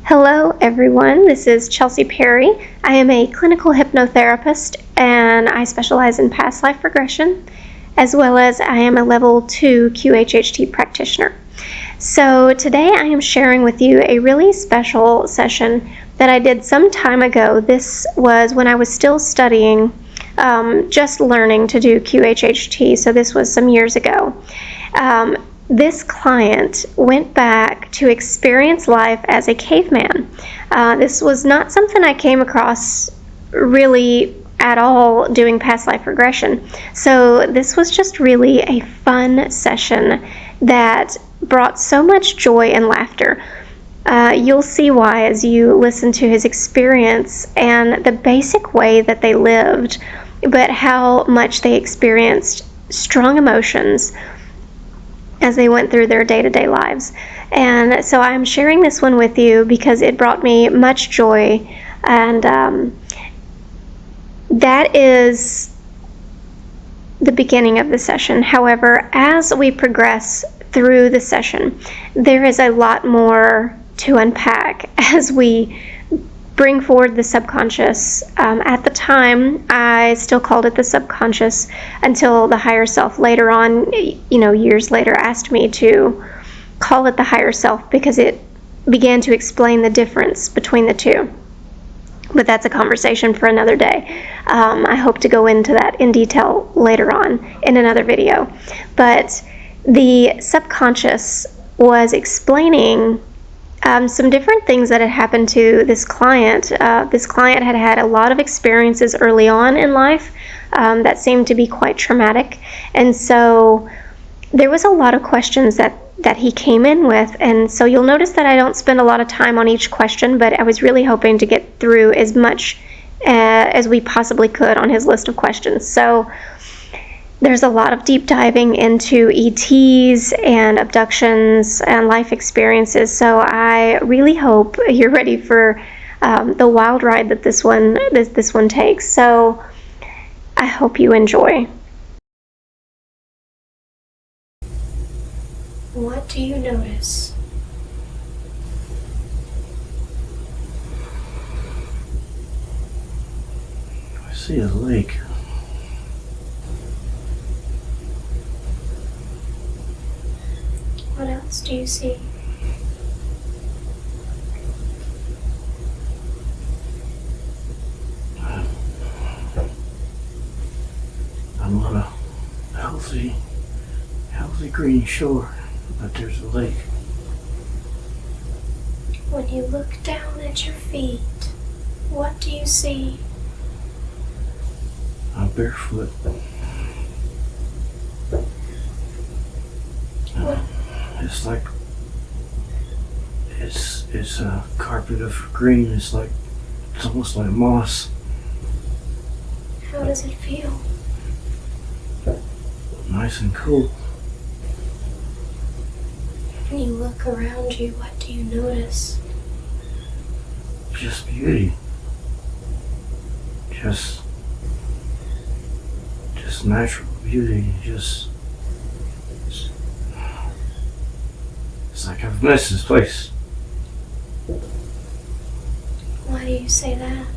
Hello everyone, this is Chelsea Perry. I am a clinical hypnotherapist and I specialize in past life regression, as well as I am a level 2 QHHT practitioner. So today I am sharing with you a really special session that I did some time ago. This was when I was still studying, just learning to do QHHT, so this was some years ago. This client went back to experience life as a caveman. This was not something I came across really at all doing past life regression. So this was just really a fun session that brought so much joy and laughter. You'll see why as you listen to his experience and the basic way that they lived, but how much they experienced strong emotions as they went through their day-to-day lives. And so I'm sharing this one with you because it brought me much joy, and that is the beginning of the session. However, as we progress through the session, there is a lot more to unpack as we bring forward the subconscious. At the time, I still called it the subconscious until the higher self later on, years later, asked me to call it the higher self because it began to explain the difference between the two. But that's a conversation for another day. I hope to go into that in detail later on in another video. But the subconscious was explaining some different things that had happened to this client. This client had had a lot of experiences early on in life that seemed to be quite traumatic. And so there was a lot of questions that he came in with. And so you'll notice that I don't spend a lot of time on each question, but I was really hoping to get through as much as we possibly could on his list of questions. So there's a lot of deep diving into ETs and abductions and life experiences, so I really hope you're ready for the wild ride that this one takes. So I hope you enjoy. What do you notice? I see a lake. What else do you see? I'm on a healthy green shore, but there's a lake. When you look down at your feet, what do you see? I'm barefoot. What? It's like it's a carpet of green. It's almost like moss. How does it feel? Nice and cool. When you look around you, what do you notice? Just beauty. Just natural beauty. It's like I've missed this place. Why do you say that?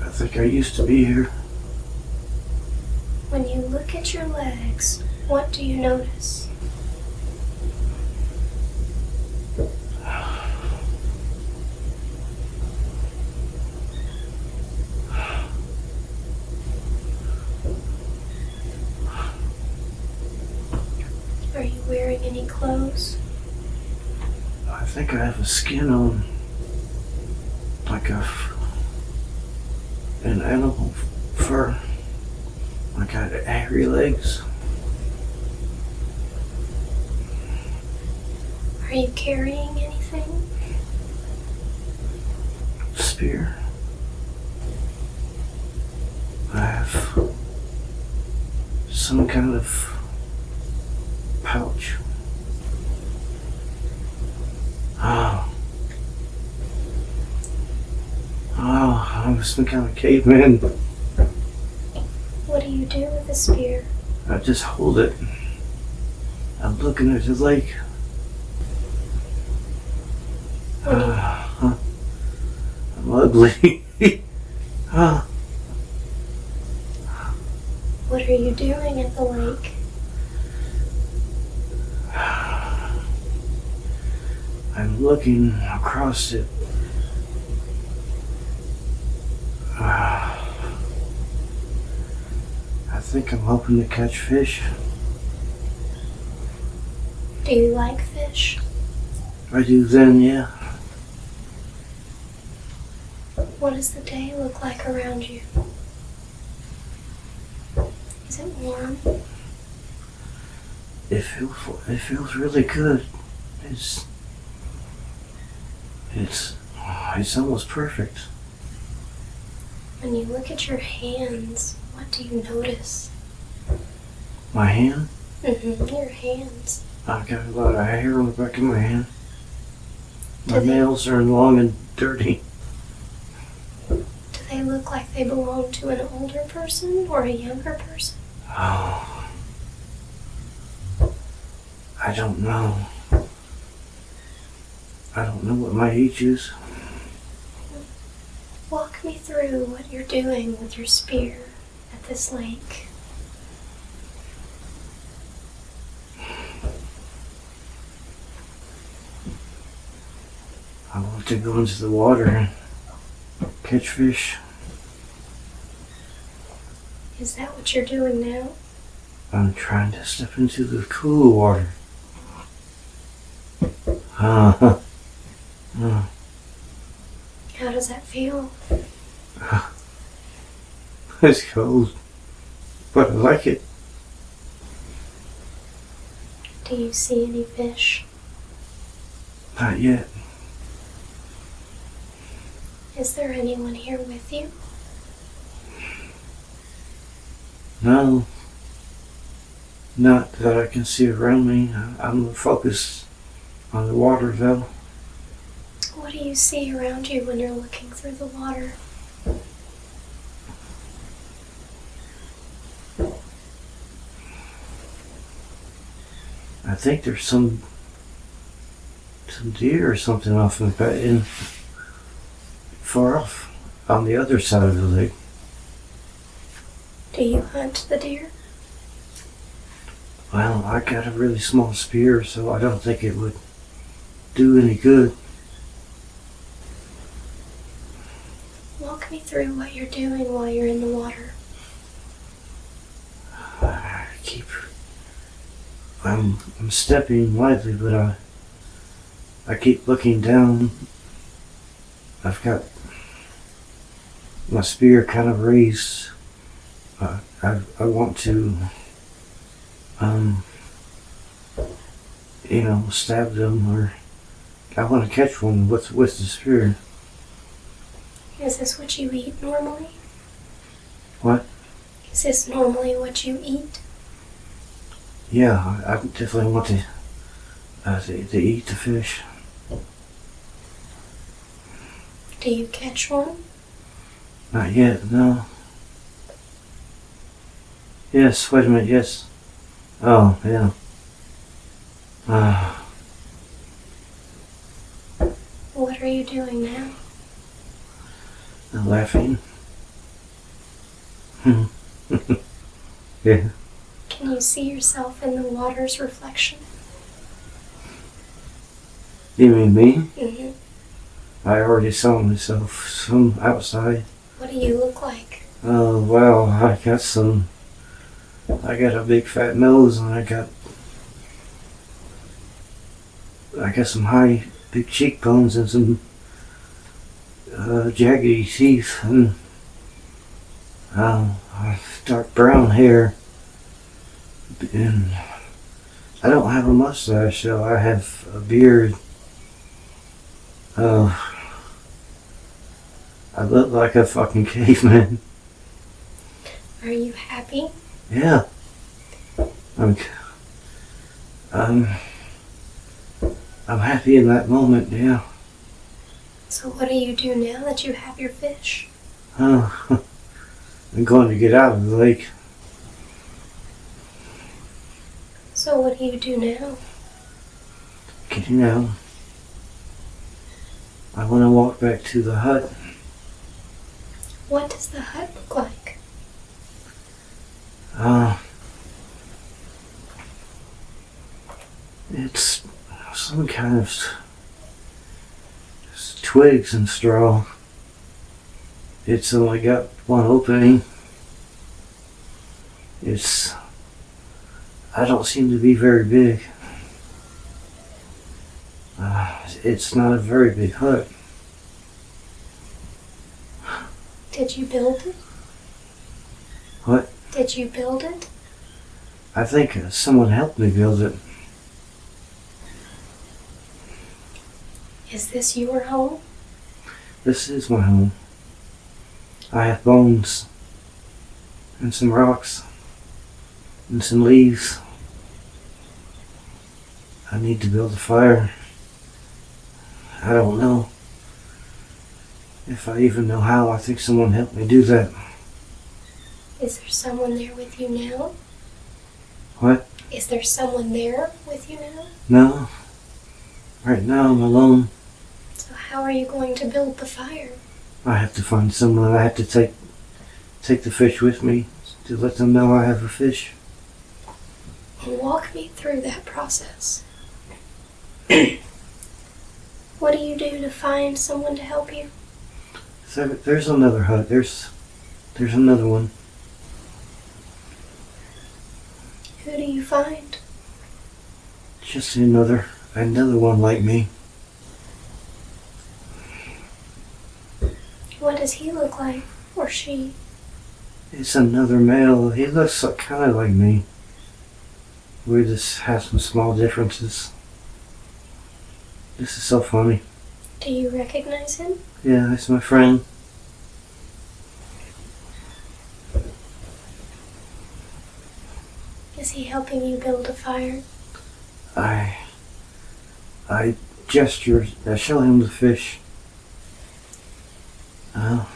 I think I used to be here. When you look at your legs, what do you notice? Are you wearing any clothes? I think I have a skin on, like an animal fur. Like I had hairy legs. Are you carrying anything? Spear. I have some kind of pouch. I'm some kind of caveman. What do you do with a spear? I just hold it. I I'm looking at the lake. I'm ugly. What are you doing at the lake? I'm looking across it. I think I'm hoping to catch fish. Do you like fish? I do then, yeah. What does the day look like around you? Is it warm? It feels really good. It's almost perfect. When you look at your hands, what do you notice? My hand? Your hands. I've got a lot of hair on the back of my hand. My Do they- nails are long and dirty. Do they look like they belong to an older person or a younger person? Oh, I don't know. I don't know what my age is. Walk me through what you're doing with your spear at this lake. I want to go into the water and catch fish. Is that what you're doing now? I'm trying to step into the cool water. How does that feel? It's cold, but I like it. Do you see any fish? Not yet. Is there anyone here with you? No. Not that I can see around me. I'm focused on the water though. What do you see around you when you're looking through the water? I think there's some deer or something off in far off on the other side of the lake. Do you hunt the deer? Well, I got a really small spear, so I don't think it would do any good. Walk me through what you're doing while you're in the water. I'm stepping lightly, but I keep looking down. I've got my spear kind of raised. I want to, stab them, or I want to catch one with the spear. Is this what you eat normally? What? Is this normally what you eat? Yeah, I definitely want to eat the fish. Do you catch one? Not yet, no. Yes, wait a minute, yes. Oh, yeah. What are you doing now? I'm laughing. Yeah. Can you see yourself in the water's reflection? You mean me? Mm-hmm. I already saw myself from outside. What do you look like? Oh, well, I got a big fat nose, and I got some high, big cheekbones and some jaggedy teeth, and dark brown hair. And I don't have a mustache, so I have a beard. I look like a fucking caveman. Are you happy? Yeah. I'm happy in that moment, yeah. So what do you do now that you have your fish? Oh, I'm going to get out of the lake. So what What do you do now? Getting out. I want to walk back to the hut. What does the hut look like? It's some kind of twigs and straw. It's only got one opening. I don't seem to be very big. It's not a very big hut. Did you build it? What? Did you build it? I think someone helped me build it. Is this your home? This is my home. I have bones and some rocks and some leaves. I need to build a fire. I don't know if I even know how. I think someone helped me do that. Is there someone there with you now? What? Is there someone there with you now? No. Right now I'm alone. So how are you going to build the fire? I have to find someone. I have to take the fish with me to let them know I have a fish. Walk me through that process. What do you do to find someone to help you? So there's another hut. There's another one. Who do you find? Just another one like me. What does he look like? Or she? It's another male. He looks kind of like me. We just have some small differences. This is so funny. Do you recognize him? Yeah, that's my friend. Is he helping you build a fire? I gesture. I show him the fish. I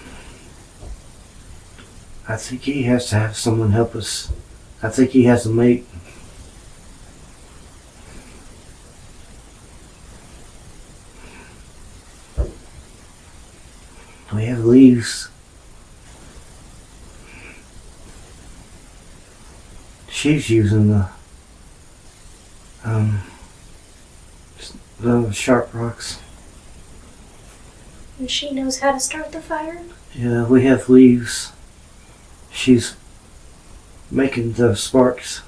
think he has to have someone help us. I think he has a mate. We have leaves. She's using the sharp rocks. And she knows how to start the fire? Yeah, we have leaves. She's making the sparks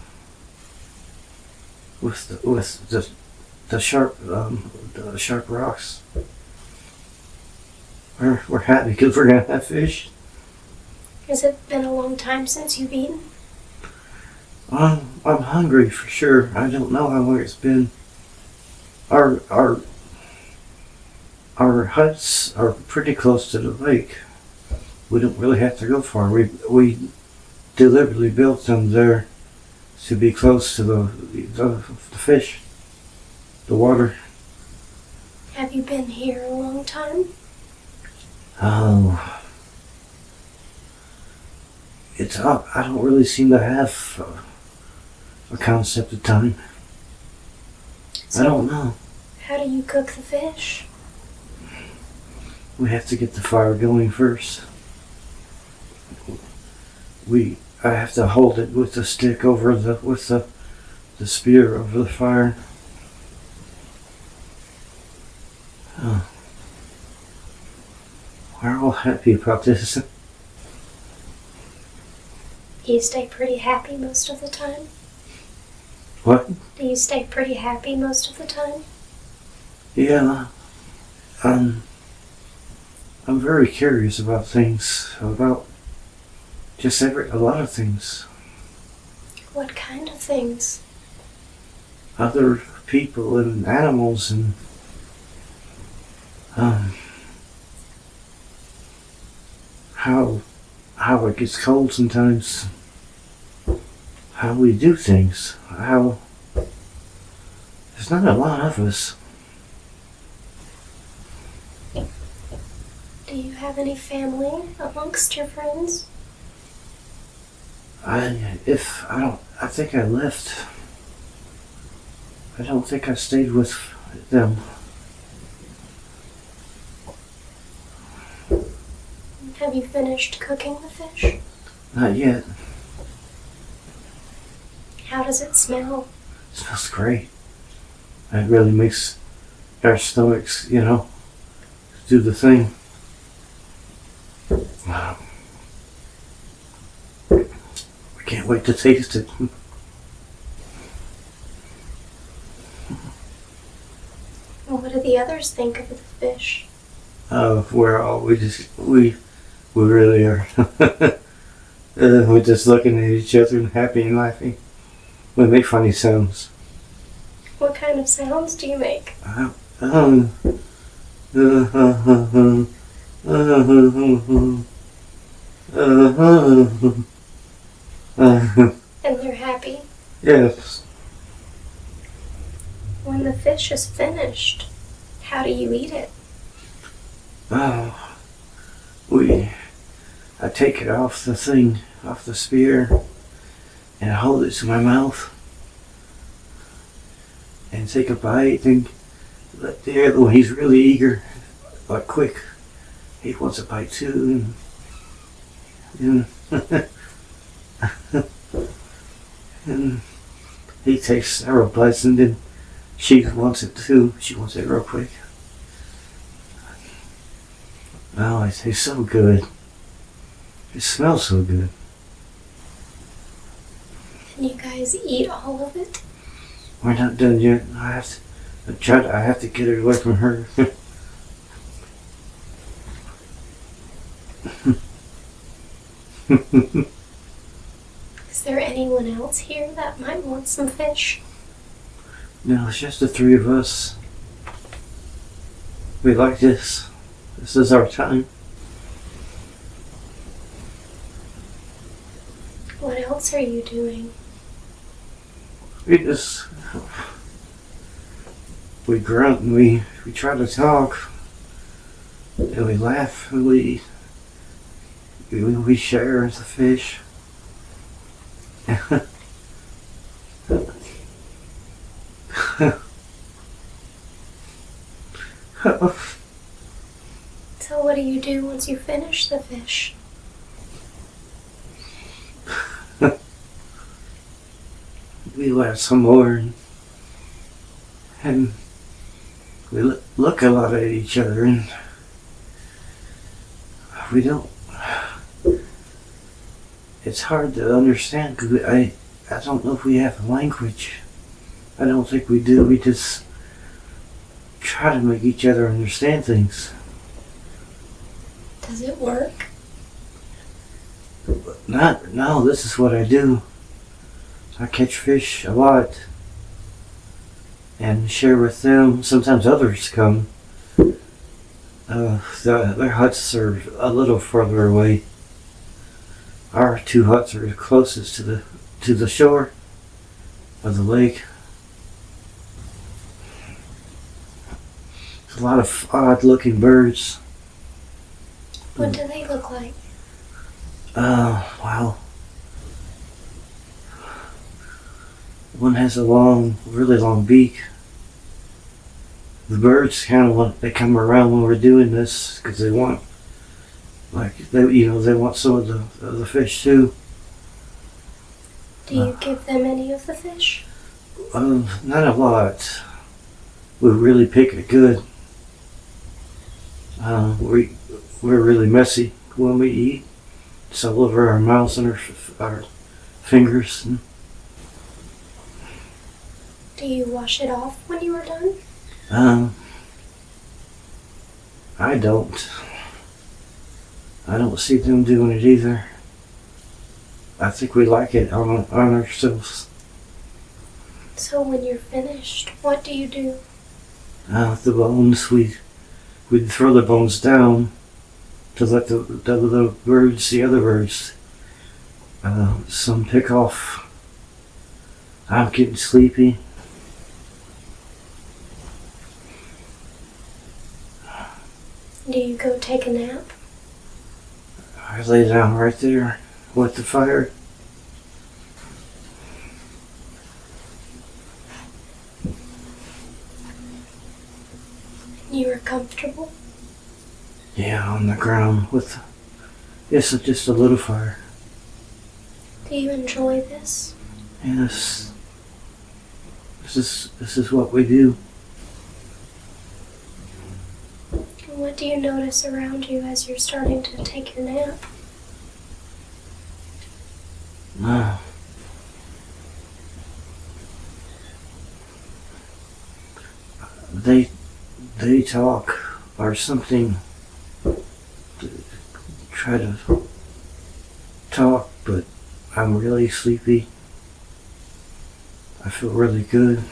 with the sharp rocks. We're happy because we're gonna have fish. Has it been a long time since you've eaten? I'm hungry for sure. I don't know how long it's been. Our huts are pretty close to the lake. We don't really have to go far. We deliberately built them there to be close to the fish, the water. Have you been here a long time? Oh, it's up. I don't really seem to have a concept of time. So I don't know. how do you cook the fish? We have to get the fire going first. I have to hold it with the stick with the spear over the fire. Oh. We're all happy about this. Do you stay pretty happy most of the time? What? Do you stay pretty happy most of the time? Yeah. I'm very curious about things, about just a lot of things. What kind of things? Other people and animals and how it gets cold sometimes. How we do things. How there's not a lot of us. Do you have any family amongst your friends? I think I left I don't think I stayed with them. Have you finished cooking the fish? Not yet. How does it smell? It smells great. It really makes our stomachs, do the thing. Wow. I can't wait to taste it. What do the others think of the fish? We really are. We're just looking at each other and happy and laughing. We make funny sounds. What kind of sounds do you make? And And they're happy? Yes. When the fish is finished, how do you eat it? Oh, I take it off the thing, off the spear, and I hold it to my mouth, and take a bite, and let the other one, he's really eager, like quick. He wants a bite too, and and he takes several bites, and then she wants it too. She wants it real quick. Oh, it tastes so good. It smells so good. Can you guys eat all of it? We're not done yet. I have to get it away from her. Is there anyone else here that might want some fish? No, it's just the three of us. We like this. This is our time. What else are you doing? We grunt and we try to talk. And we laugh and we share the fish. So what do you do once you finish the fish? We laugh some more and we look a lot at each other, and we don't. It's hard to understand because I don't know if we have a language. I don't think we do. We just try to make each other understand things. Does it work? No, this is what I do. I catch fish a lot and share with them. Sometimes others come. Their huts are a little further away. Our two huts are closest to the shore of the lake. There's a lot of odd-looking birds. What do they look like? Wow. One has a really long beak. The birds they come around when we're doing this because they want, they want some of the fish too. Do you give them any of the fish? Not a lot. We really pick it good. We're really messy when we eat. It's all over our mouths and our fingers. Do you wash it off when you are done? I don't. I don't see them doing it either. I think we like it on ourselves. So when you're finished, what do you do? The bones, we throw the bones down to let the other birds, some pick off. I'm getting sleepy. Do you go take a nap? I lay down right there with the fire. You are comfortable? Yeah, on the ground with just a little fire. Do you enjoy this? Yes. This is what we do. What do you notice around you as you're starting to take your nap? They talk or something. Try to talk, but I'm really sleepy. I feel really good.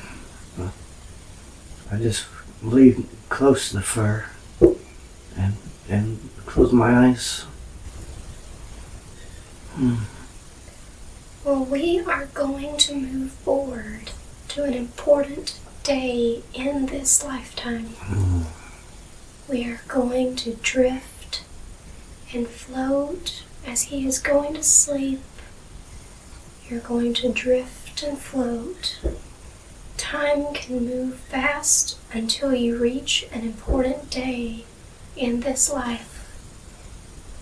I just lay close to the fire and close my eyes. Well, we are going to move forward to an important day in this lifetime. We are going to drift and float as he is going to sleep. You're going to drift and float. Time can move fast until you reach an important day in this life.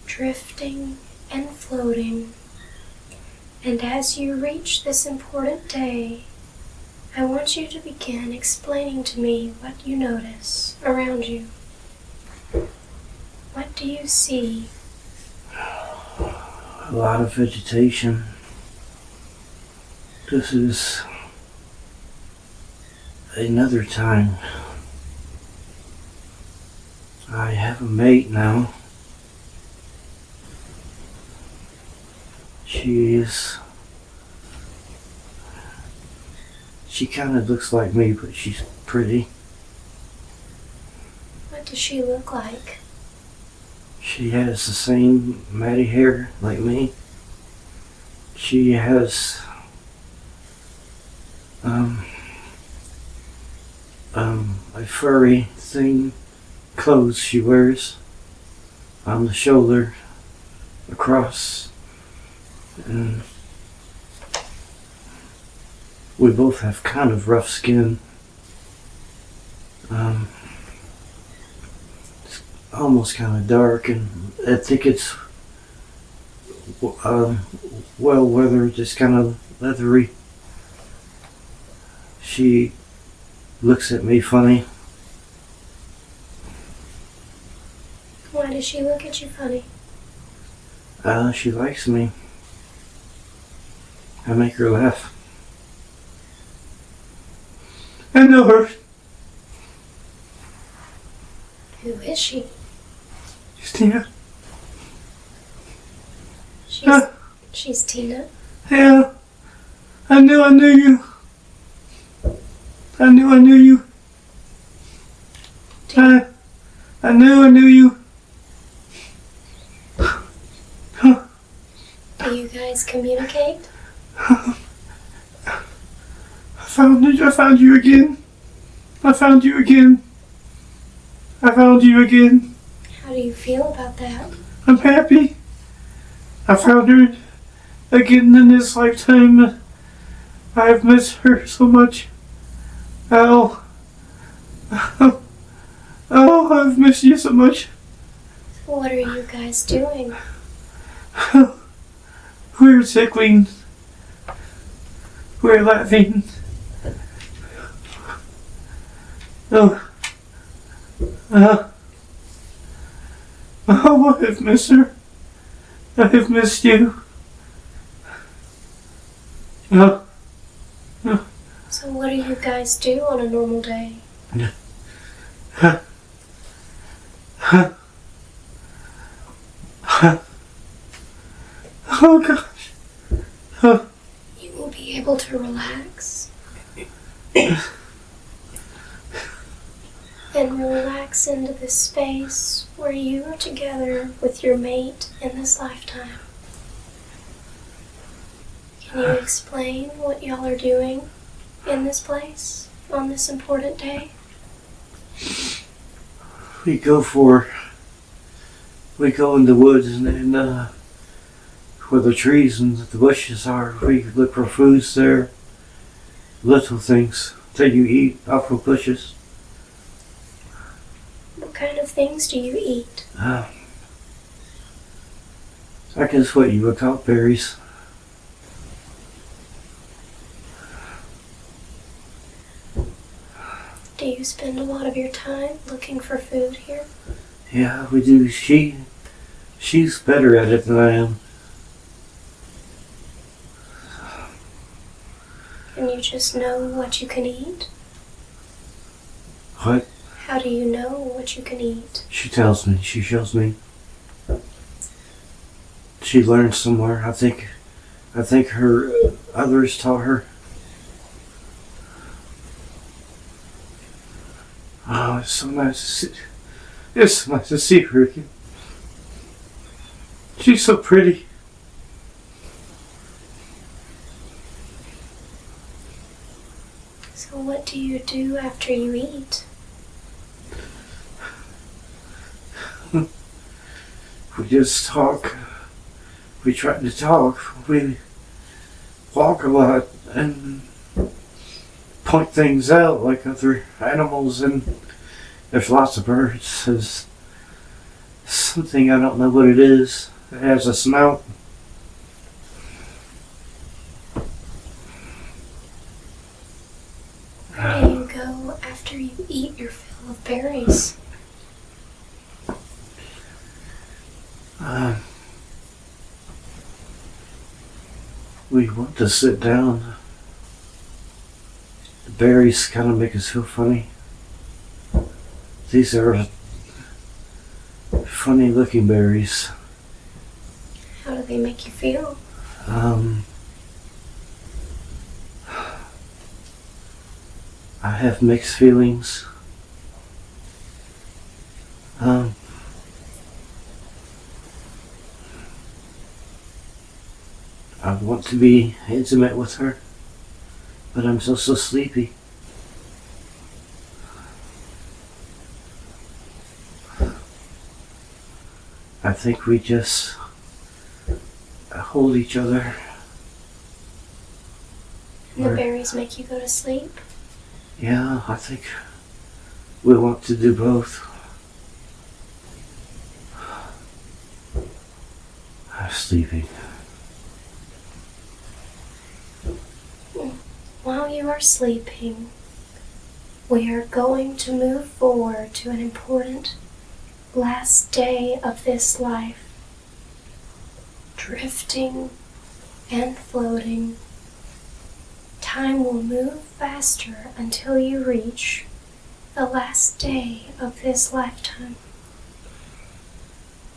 Drifting and floating. And as you reach this important day, I want you to begin explaining to me what you notice around you. What do you see? A lot of vegetation. This is another time. I have a mate now. She kind of looks like me, but she's pretty. What does she look like? She has the same matty hair like me. She has a furry thing, clothes she wears on the shoulder, across, and we both have kind of rough skin. It's almost kind of dark, and I think it's well weathered, just kind of leathery. She looks at me funny. Why does she look at you funny? She likes me. I make her laugh. I know her. Who is she? She's Tina. She's Tina? Yeah. I knew you. I knew you. Tina. I knew you. Do you guys communicate? I found you again. I found you again. How do you feel about that? I'm happy. I found her again in this lifetime. I've missed her so much. Oh, I've missed you so much. What are you guys doing? We're tickling. We're laughing. I have missed her. I have missed you. So what do you guys do on a normal day? Oh gosh. You will be able to relax. And relax into this space where you are together with your mate in this lifetime. Can you explain what y'all are doing in this place on this important day? We go in the woods and where the trees and the bushes are. We look for foods there. Little things that you eat off of bushes. What kind of things do you eat? I guess what you would call berries. Do you spend a lot of your time looking for food here? Yeah, we do. She's better at it than I am. And you just know what you can eat? What? How do you know what you can eat? She tells me. She shows me. She learned somewhere. I think her others taught her. Oh, it's so nice to see. It's so nice to see her again. She's so pretty. So what do you do after you eat? We just talk. We try to talk. We walk a lot and point things out like other animals, and there's lots of birds. There's something, I don't know what it is. It has a snout. Where do you go after you eat your fill of berries? We want to sit down. The berries kind of make us feel funny. These are funny looking berries. How do they make you feel? I have mixed feelings. I want to be intimate with her, but I'm so sleepy. I think we just hold each other. And the berries make you go to sleep? Yeah, I think we want to do both. I'm sleeping. While you are sleeping, we are going to move forward to an important last day of this life. Drifting and floating. Time will move faster until you reach the last day of this lifetime.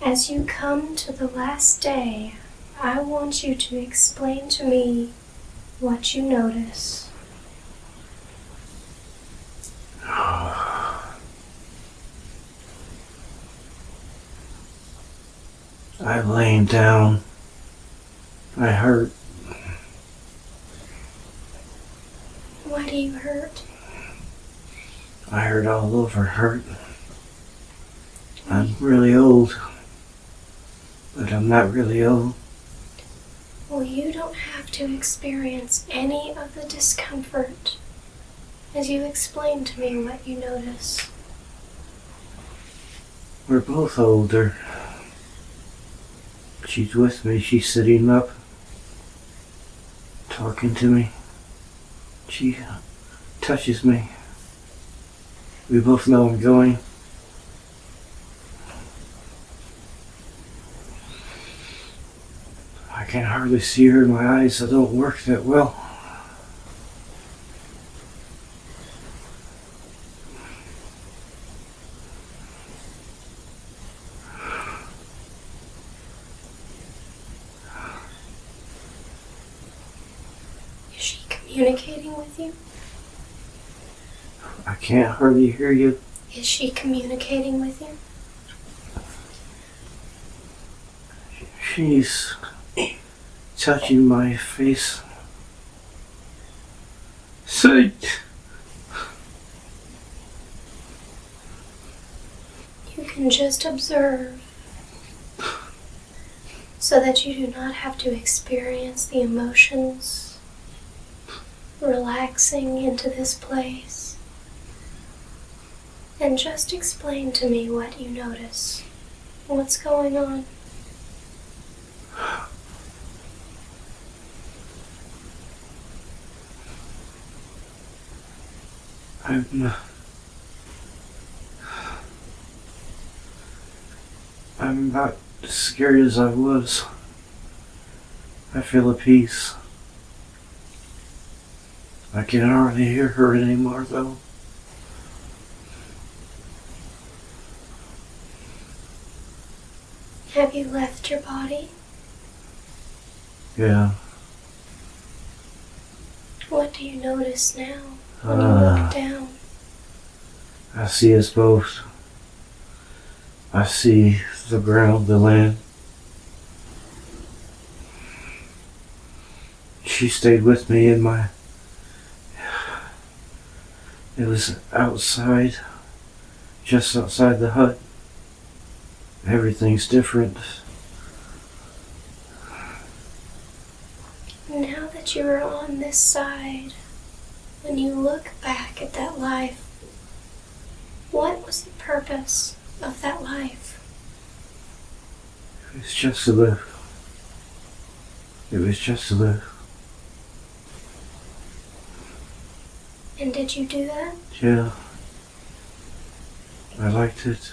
As you come to the last day, I want you to explain to me what you notice. I'm laying down. I hurt. Why do you hurt? I hurt all over. Hurt. I'm really old, but I'm not really old. Well, you don't have to experience any of the discomfort as you explain to me what you notice. We're both older. She's with me. She's sitting up, talking to me. She touches me. We both know I'm going. I can hardly see her in my eyes. I don't work that well. Is she communicating with you? I can't hardly hear you. Is she communicating with you? She's touching my face. Say, You can just observe so that you do not have to experience the emotions relaxing into this place. And just explain to me what you notice. What's going on? I'm not as scared as I was. I feel a peace. I can hardly hear her anymore, though. Have you left your body? Yeah. What do you notice now when you look down? I see us both. I see the ground, the land. She stayed with me in my... It was outside, just outside the hut. Everything's different. Now that you are on this side, when you look back at that life, what was the purpose of that life? It was just to live. It was just to live. And did you do that? Yeah. I liked it.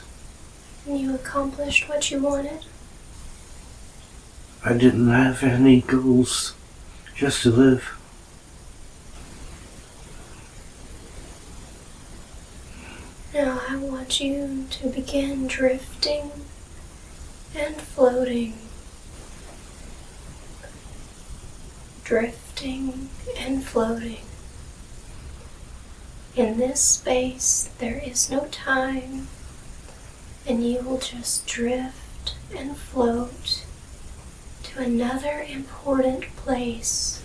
And you accomplished what you wanted? I didn't have any goals. Just to live. Now I want you to begin drifting and floating. Drifting and floating. In this space, there is no time, and you will just drift and float to another important place.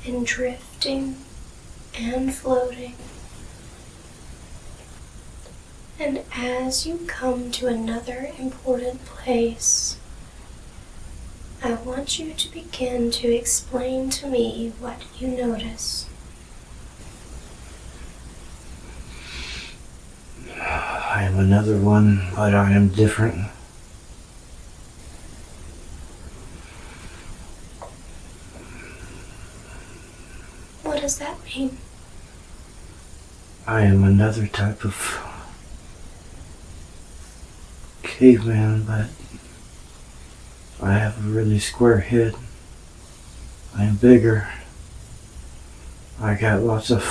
In drifting and floating. And as you come to another important place, I want you to begin to explain to me what you notice. I am another one, but I am different. What does that mean? I am another type of caveman, but I have a really square head. I am bigger. I got lots of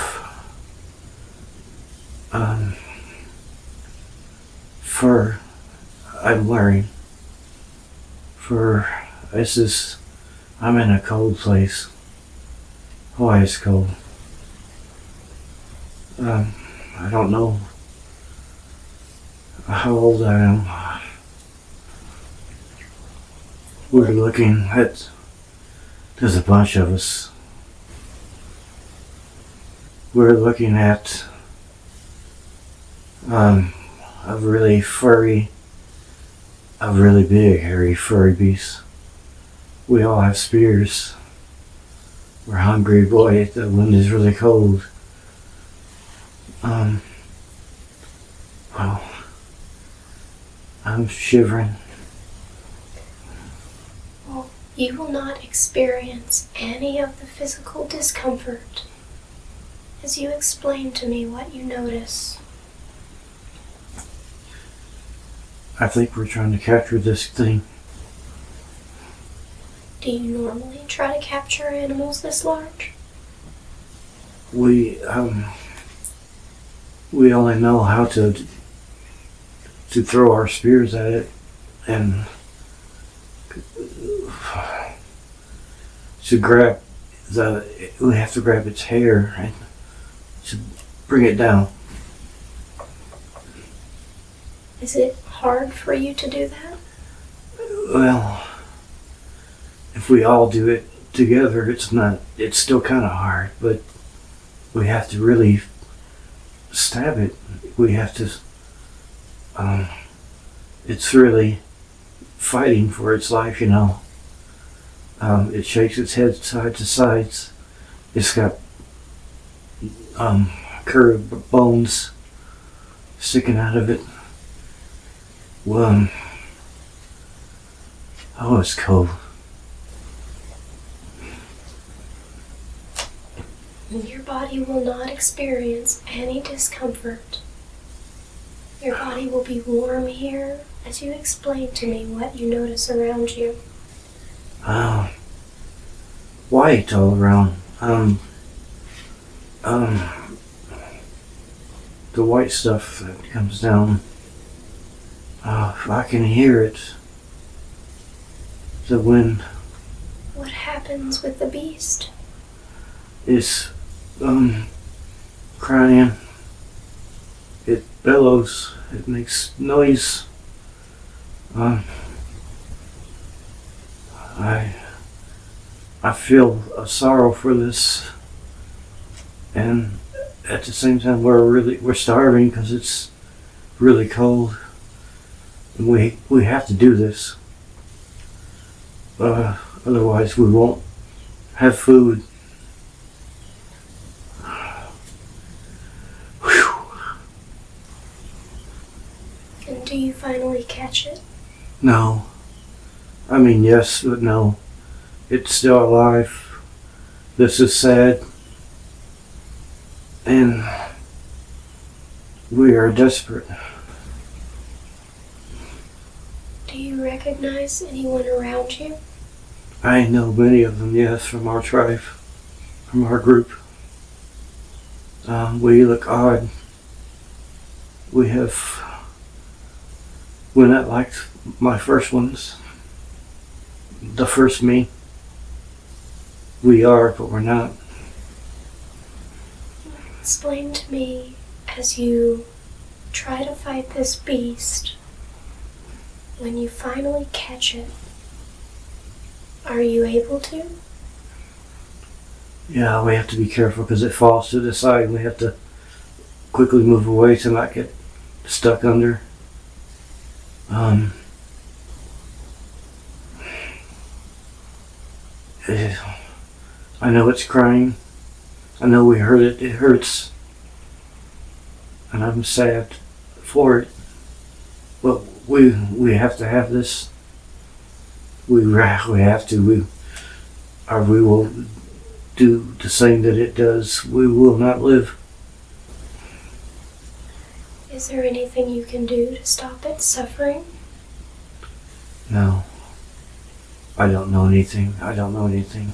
fur I'm wearing. Fur. I'm in a cold place. Why it's cold. I don't know how old I am. We're looking at, there's a bunch of us. We're looking at a really big, hairy, furry beast. We all have spears. We're hungry, boy, the wind is really cold. Well, I'm shivering. Well, you will not experience any of the physical discomfort as you explain to me what you notice. I think we're trying to capture this thing. Do you normally try to capture animals this large? We only know how to throw our spears at it and we have to grab its hair and to bring it down. Is it hard for you to do that? Well, if we all do it together, it's still kind of hard, but we have to really stab it. We have to, it's really fighting for its life, you know. It shakes its head side to sides. It's got curved bones sticking out of it. Well, oh, it's cold. Your body will not experience any discomfort. Your body will be warm here as you explain to me what you notice around you. White all around. The white stuff that comes down. I can hear it. The wind What happens with the beast? is crying. It bellows. It makes noise. I feel a sorrow for this, and at the same time we're starving because it's really cold, and we have to do this. Otherwise, we won't have food. Whew. And do you finally catch it? No. I mean, yes, but no. It's still alive. This is sad. And we are desperate. Do you recognize anyone around you? I know many of them, yes, from our tribe, from our group. We look odd. We're not like my first ones. The first me. We are, but we're not. Explain to me, as you try to fight this beast, when you finally catch it, are you able to? Yeah, we have to be careful because it falls to the side and we have to quickly move away to not get stuck under. I know it's crying. I know we heard it. It hurts. And I'm sad for it. But we have to have this. We have to. Or we will do the same that it does. We will not live. Is there anything you can do to stop it suffering? No. I don't know anything. I don't know anything.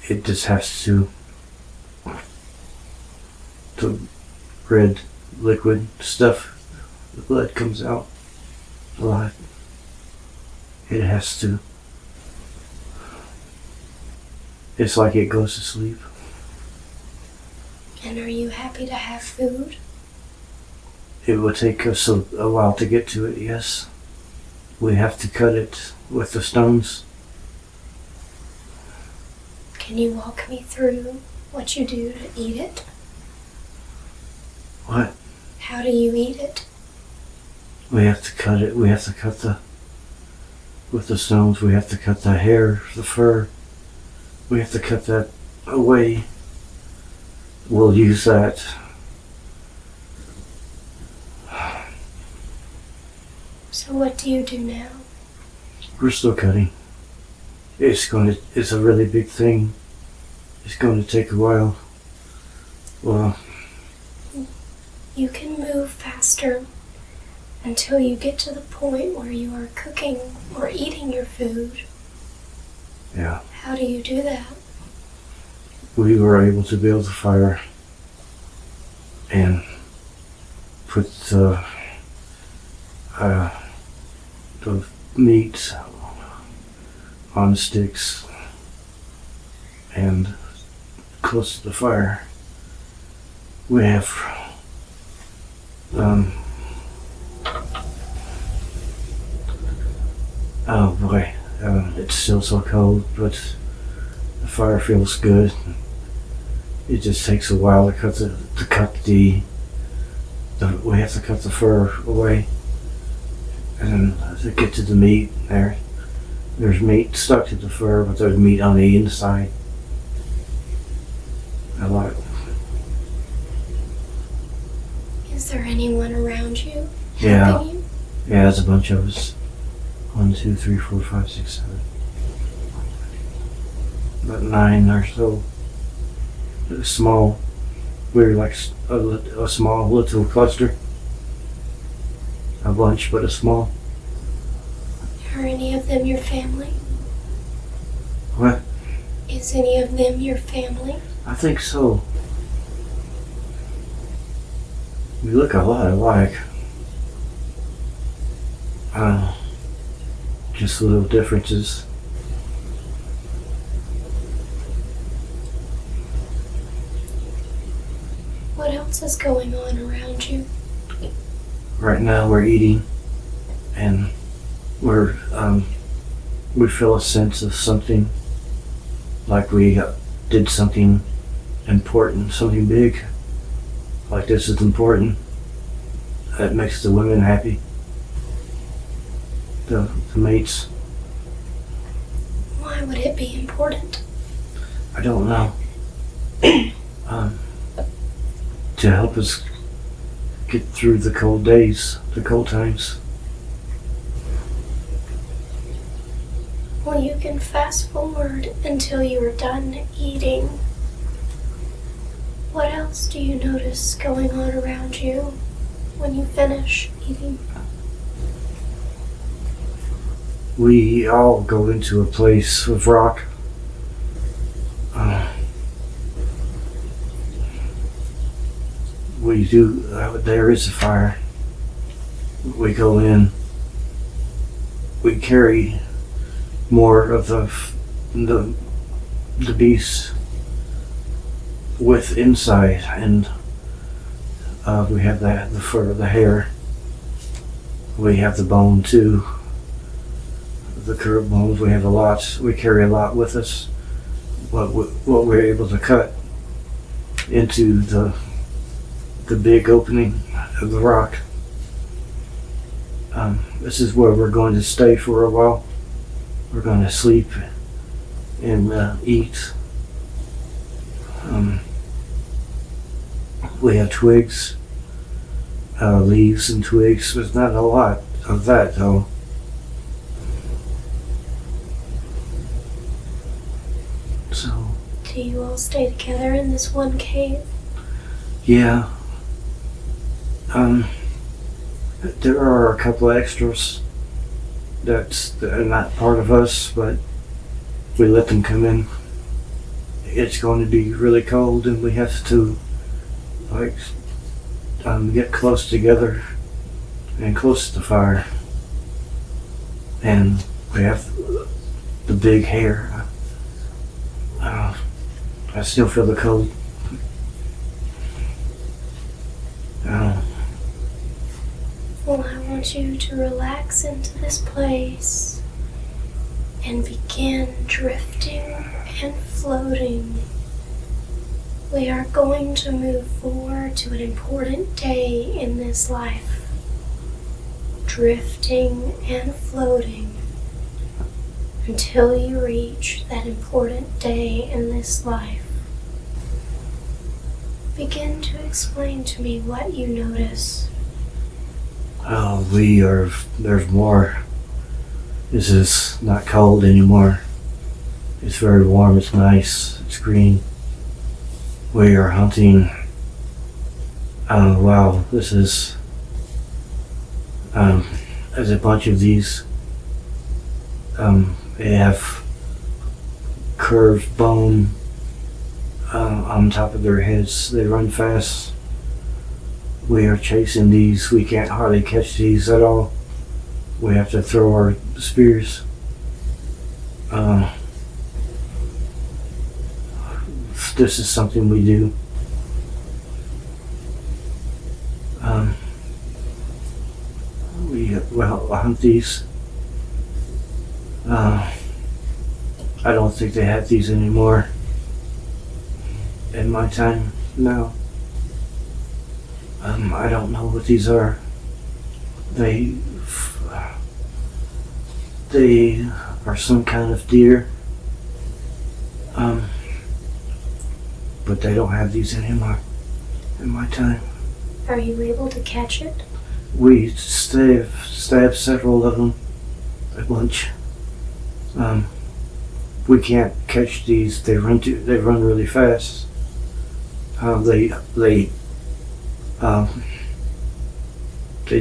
It just has to. The red liquid stuff, the blood comes out a lot. It has to. It's like it goes to sleep. And are you happy to have food? It will take us a while to get to it, yes. We have to cut it with the stones. Can you walk me through what you do to eat it? What? How do you eat it? We have to cut it. We have to cut with the stones, we have to cut the hair, the fur. We have to cut that away. We'll use that. So what do you do now? We're still cutting. It's a really big thing. It's going to take a while. Well, You can move faster until you get to the point where you are cooking or eating your food. yeah. How do you do that? We were able to build a fire and put the meat on sticks and close to the fire. We have oh boy, it's still so cold, but the fire feels good. It just takes a while to cut the we have to cut the fur away, and to get to the meat there's meat stuck to the fur, but there's meat on the inside. A lot. Is there anyone around you Yeah. helping you? Yeah, there's a bunch of us. 1, 2, 3, 4, 5, 6, 7. About 9 or so. Small. We're like a small little cluster. A bunch, but a small. Are any of them your family? What? Is any of them your family? I think so. We look a lot alike. Just little differences. What else is going on around you? Right now we're eating, and we feel a sense of something, like we did something important, something big, like this is important. That makes the women happy, the mates. Why would it be important? I don't know. To help us get through the cold days, the cold times. Well, you can fast forward until you are done eating. What else do you notice going on around you when you finish eating? We all go into a place of rock. We do, there is a fire. We go in. We carry more of the beast with inside, and we have the fur, the hair. We have the bone too. The curved bones, we have a lot. We carry a lot with us. What we're able to cut into the big opening of the rock. This is where we're going to stay for a while. We're going to sleep and eat. We have twigs, leaves and twigs. There's not a lot of that though. So. Do you all stay together in this one cave? Yeah. There are a couple of extras that are not part of us, but we let them come in. It's going to be really cold, and we have to get close together and close to the fire. And we have the big hair. I still feel the cold. Well, I want you to relax into this place and begin drifting and floating. We are going to move forward to an important day in this life. Drifting and floating until you reach that important day in this life. Begin to explain to me what you notice. Oh, there's more. This is not cold anymore. It's very warm, it's nice, it's green. We are hunting. Wow, this is, there's a bunch of these. They have curved bone on top of their heads. They run fast. We are chasing these. We can't hardly catch these at all. We have to throw our spears. This is something we do. We hunt these. I don't think they have these anymore. In my time, no. I don't know what these are. They are some kind of deer. But they don't have these anymore in my time. Are you able to catch it? We stabbed several of them at lunch. We can't catch these. They run really fast. They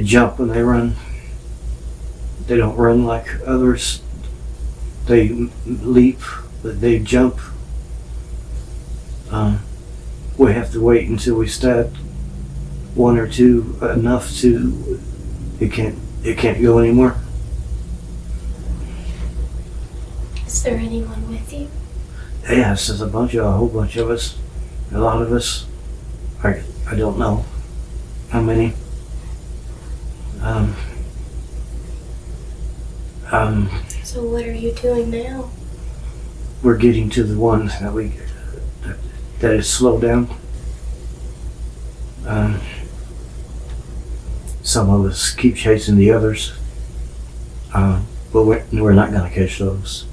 jump when they run. They don't run like others. They leap, but they jump. We have to wait until we stab one or two enough to it can't go anymore. Is there anyone with you? Yes, there's a whole bunch of us. A lot of us. I don't know how many. So what are you doing now? We're getting to the ones that is slowed down. Some of us keep chasing the others, but we're not going to catch those.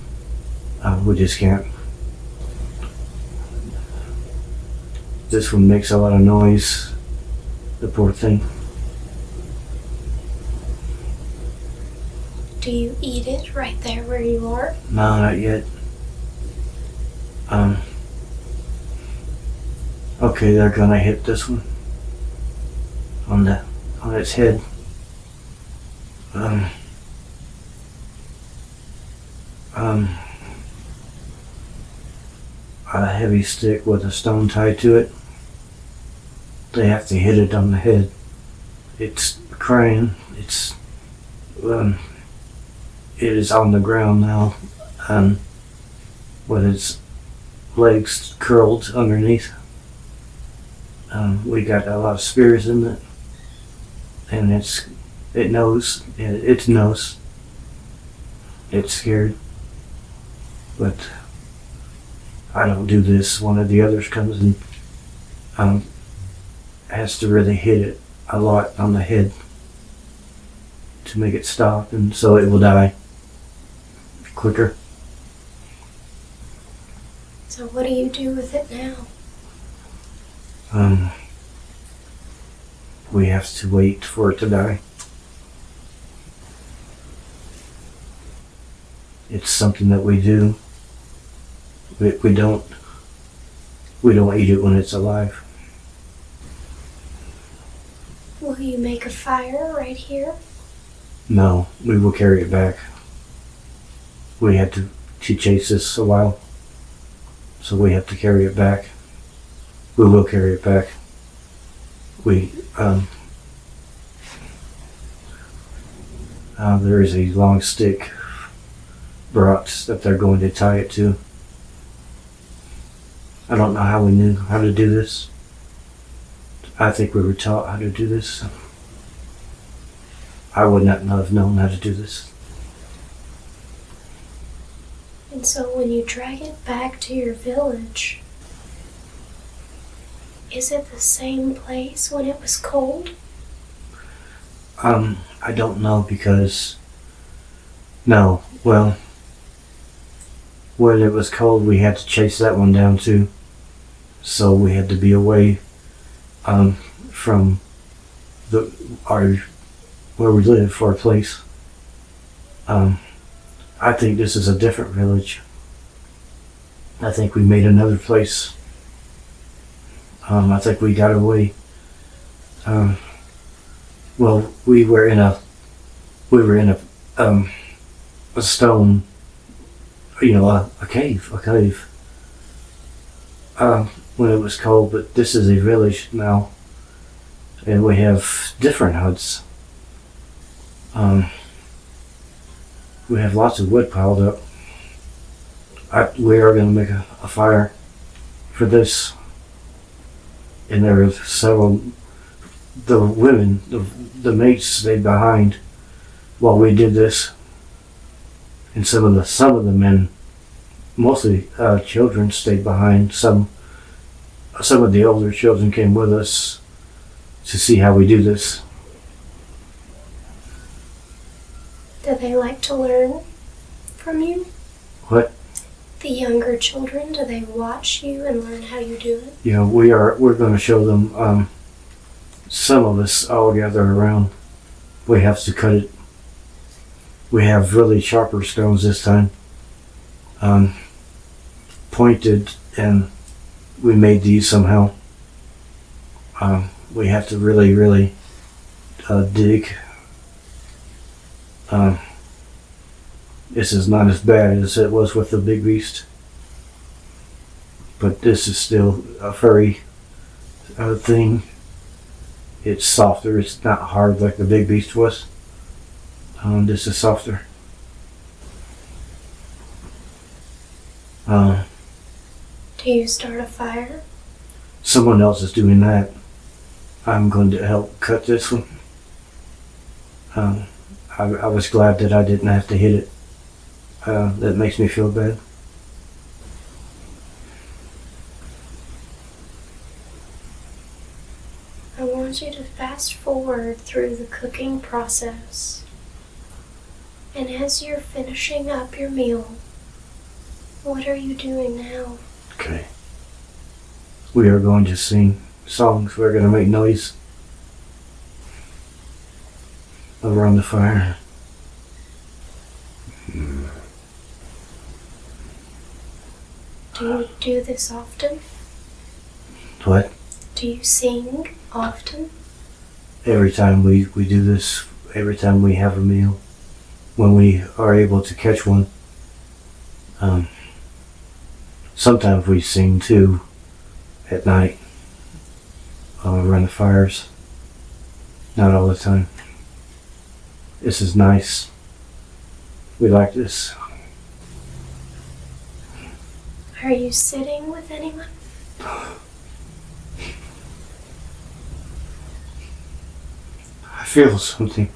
We just can't. This one makes a lot of noise, the poor thing. Do you eat it right there where you are? No, not yet. Okay, they're gonna hit this one on its head. A heavy stick with a stone tied to it. They have to hit it on the head. It's crying. It is on the ground now, with its legs curled underneath. We got a lot of spears in it, and it knows. It's scared, but I don't do this. One of the others comes and has to really hit it a lot on the head to make it stop, and so it will die quicker. So what do you do with it now? We have to wait for it to die. It's something that we do. We don't eat it when it's alive. Will you make a fire right here? No, we will carry it back. We had to chase this a while, so we have to carry it back. We will carry it back. There is a long stick brought that they're going to tie it to. I don't know how we knew how to do this. I think we were taught how to do this. I would not have known how to do this. And so when you drag it back to your village, is it the same place when it was cold? I don't know because, no, well, when it was cold we had to chase that one down too. So we had to be away from where we live for a place. I think this is a different village. I think we made another place. I think we got away. Well, we were in a stone, a cave. When it was cold, but this is a village now, and we have different huts. We have lots of wood piled up. We are going to make a fire for this, and there are several. The women, the mates stayed behind while we did this, and some of the men, mostly children, stayed behind. Some of the older children came with us to see how we do this. Do they like to learn from you? What? The younger children, do they watch you and learn how you do it? We're going to show them some of us all gather around. We have to cut it. We have really sharper stones this time. Pointed, and we made these somehow. We have to really dig. This is not as bad as it was with the big beast, but this is still a furry thing. It's softer. It's not hard like the big beast was. This is softer. Do you start a fire? Someone else is doing that. I'm going to help cut this one. I was glad that I didn't have to hit it. That makes me feel bad. I want you to fast forward through the cooking process. And as you're finishing up your meal, what are you doing now? Okay. We are going to sing songs. We're going to make noise around the fire. Do you do this often? What? Do you sing often? Every time we do this, every time we have a meal, when we are able to catch one. Sometimes we sing too at night around the fires. Not all the time. This is nice. We like this. Are you sitting with anyone? I feel something.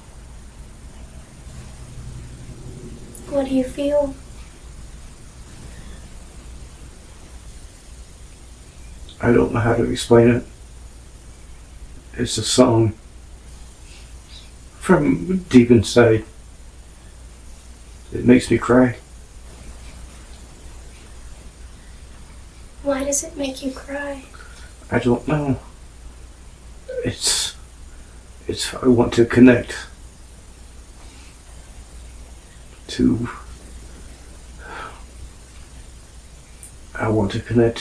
What do you feel? I don't know how to explain it. It's a song from deep inside. It makes me cry. Why does it make you cry? I don't know. It's I want to connect to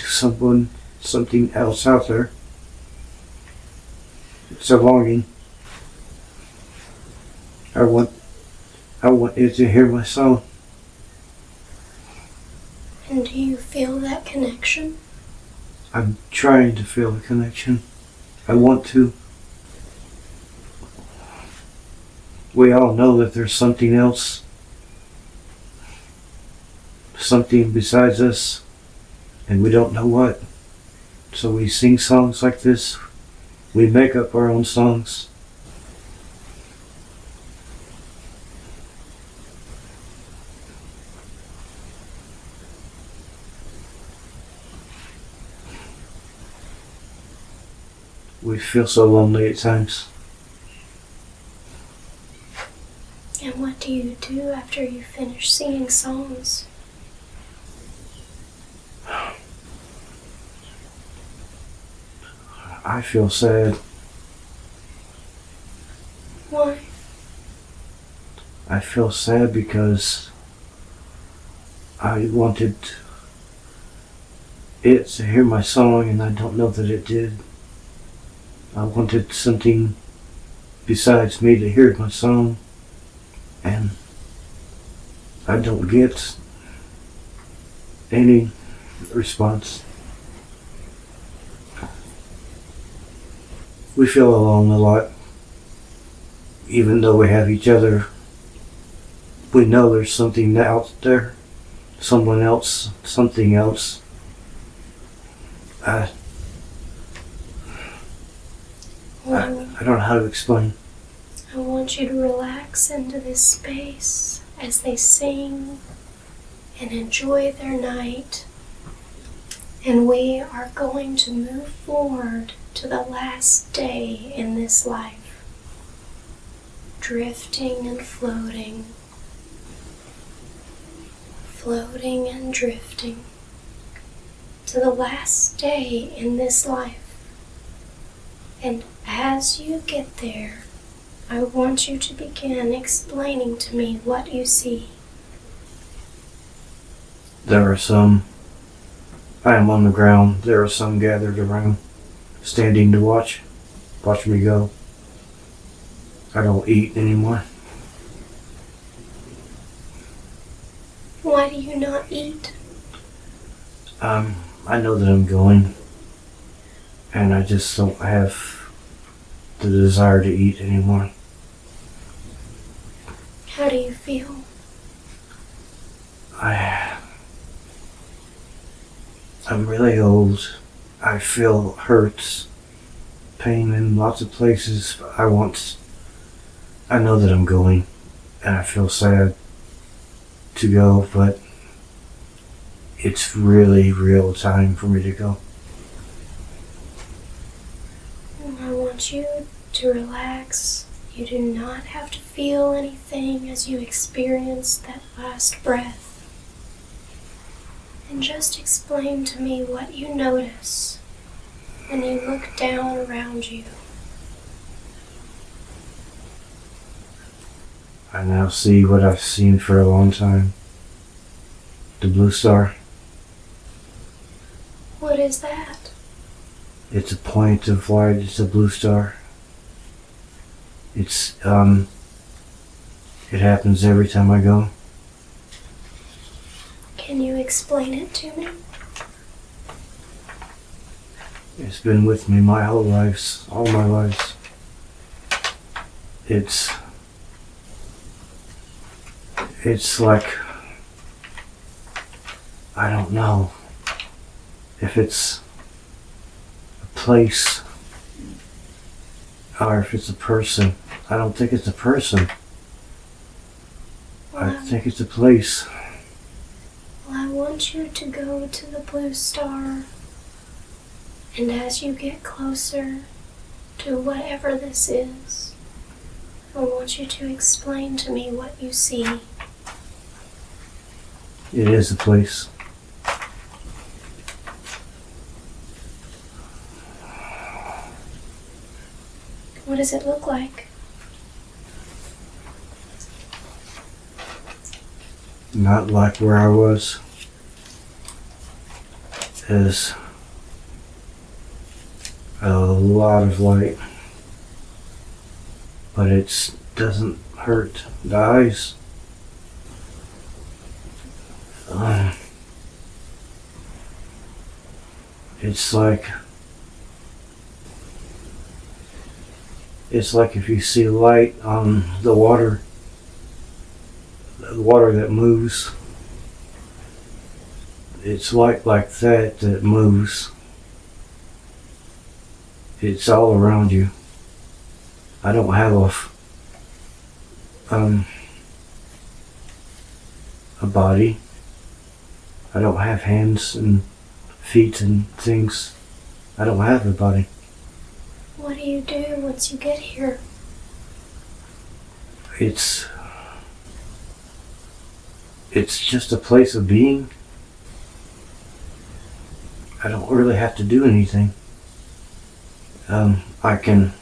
someone, something else out there. It's a longing. I want you to hear my song. And do you feel that connection? I'm trying to feel the connection. I want to. We all know that there's something else. Something besides us. And we don't know what. So we sing songs like this. We make up our own songs. We feel so lonely at times. And what do you do after you finish singing songs? I feel sad. Why? I feel sad because I wanted it to hear my song and I don't know that it did. I wanted something besides me to hear my song, and I don't get any response. We feel alone a lot. Even though we have each other, we know there's something out there, someone else, something else. I don't know how to explain. I want you to relax into this space as they sing and enjoy their night. And we are going to move forward to the last day in this life, drifting and floating, floating and drifting to the last day in this life. And as you get there, I want you to begin explaining to me what you see. There are some. I am on the ground. There are some gathered around, standing to watch me go. I don't eat anymore. Why do you not eat? I know that I'm going, and I just don't have the desire to eat anymore. How do you feel? I'm really old. I feel hurts, pain in lots of places. I know that I'm going, and I feel sad to go, but it's really real time for me to go. I want you to relax. You do not have to feel anything as you experience that last breath. And just explain to me what you notice when you look down around you. I now see what I've seen for a long time. The blue star. What is that? It's a point of light. It's a blue star. It happens every time I go. Can you explain it to me? It's been with me my whole life, all my lives. It's like, I don't know if it's a place or if it's a person. I don't think it's a person. I think it's a place. Well, I want you to go to the blue star, and as you get closer to whatever this is, I want you to explain to me what you see. It is a place. What does it look like? Not like where I was. There's a lot of light, but it doesn't hurt the eyes. It's like if you see light on the water that moves. It's like that moves. It's all around you. I don't have a body. I don't have hands and feet and things. I don't have a body. What do you do once you get here? It's just a place of being. I don't really have to do anything. I can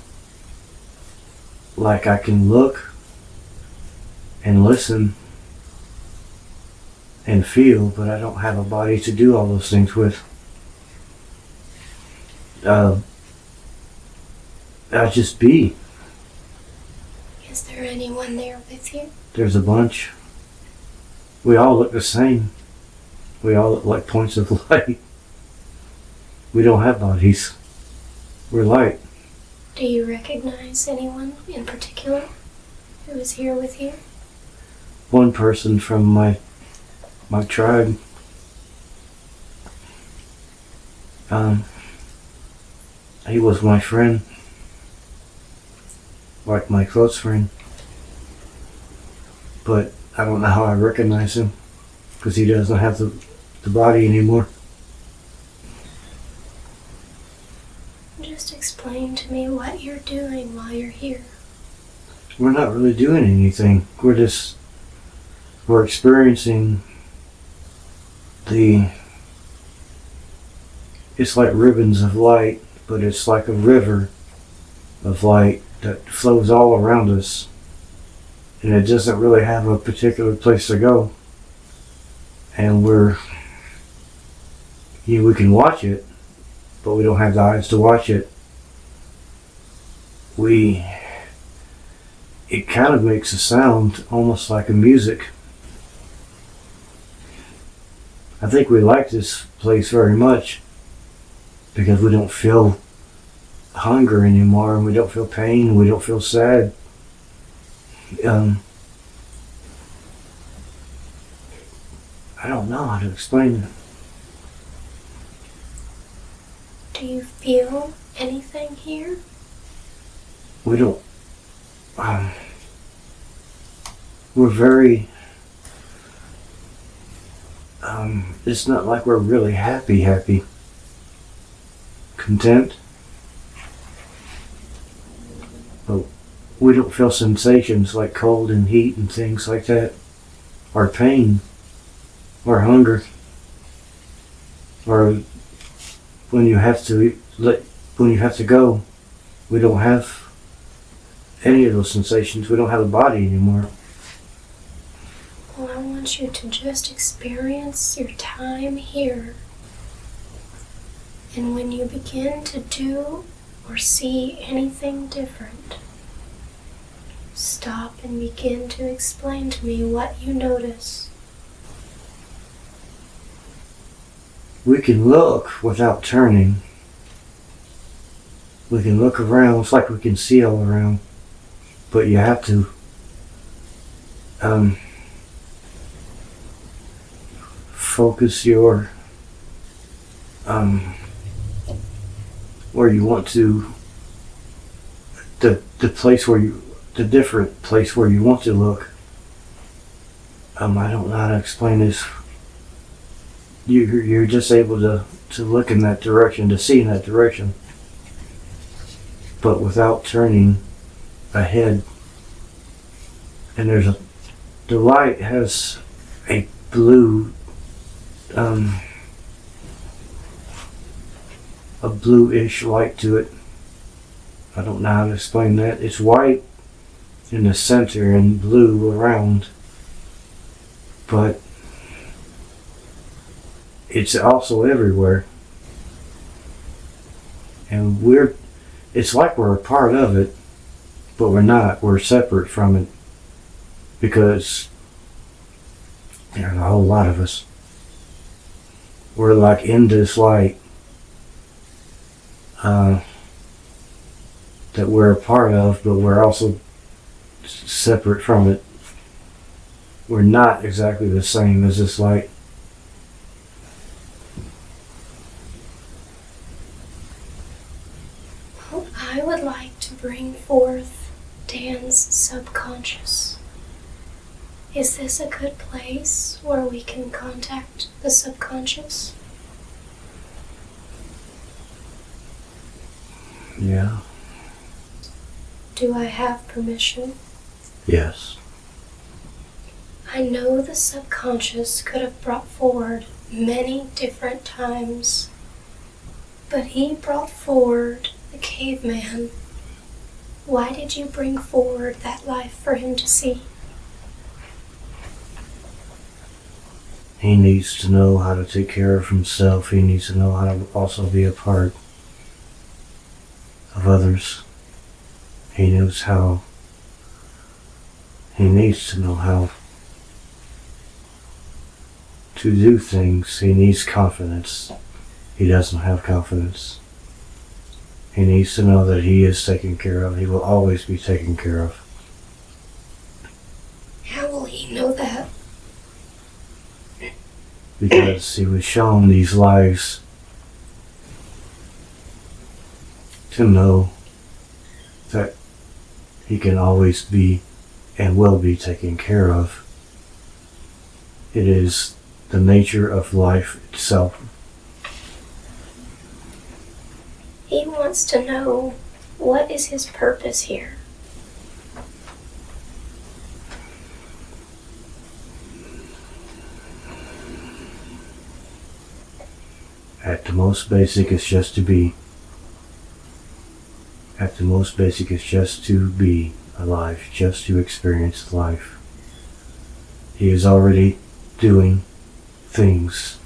look and listen and feel, but I don't have a body to do all those things with. I just be. Is there anyone there with you? There's a bunch. We all look the same. We all look like points of light. We don't have bodies. We're light. Do you recognize anyone in particular who is here with you? One person from my tribe. He was my friend. Like my close friend. But I don't know how I recognize him, because he doesn't have the body anymore. Just explain to me what you're doing while you're here. We're not really doing anything. We're experiencing it's like ribbons of light, but it's like a river of light that flows all around us, and it doesn't really have a particular place to go. And we can watch it, but we don't have the eyes to watch it. It kind of makes a sound almost like a music. I think we like this place very much because we don't feel hunger anymore, and we don't feel pain, we don't feel sad. I don't know how to explain it. Do you feel anything here? We don't. We're very. It's not like we're really happy. Content. But we don't feel sensations like cold and heat and things like that, or pain, or hunger, or when you have to go. We don't have any of those sensations. We don't have a body anymore. Well, I want you to just experience your time here. And when you begin to do or see anything different, stop and begin to explain to me what you notice. We can look without turning. We can look around. It's like we can see all around. But you have to focus your where you want to, the different place where you want to look. I don't know how to explain this. You're just able to look in that direction, to see in that direction, but without turning ahead. And the light has a blue, a bluish light to it. I don't know how to explain that. It's white in the center and blue around, but it's also everywhere. And it's like we're a part of it, but we're not. We're separate from it because there's a whole lot of us. We're like in this light that we're a part of, but we're also separate from it. We're not exactly the same as this light. Well, I would like to bring forth Dan's subconscious. Is this a good place where we can contact the subconscious? Yeah. Do I have permission? Yes. I know the subconscious could have brought forward many different times, but he brought forward the caveman. Why did you bring forward that life for him to see? He needs to know how to take care of himself. He needs to know how to also be a part of others. He needs to know how to do things. He needs confidence. He doesn't have confidence. He needs to know that he is taken care of. He will always be taken care of. How will he know that? Because he was shown these lives to know that he can always be and will be taken care of. It is the nature of life itself. He wants to know, what is his purpose here? At the most basic, it's just to be. At the most basic, it's just to be alive, just to experience life. He is already doing things.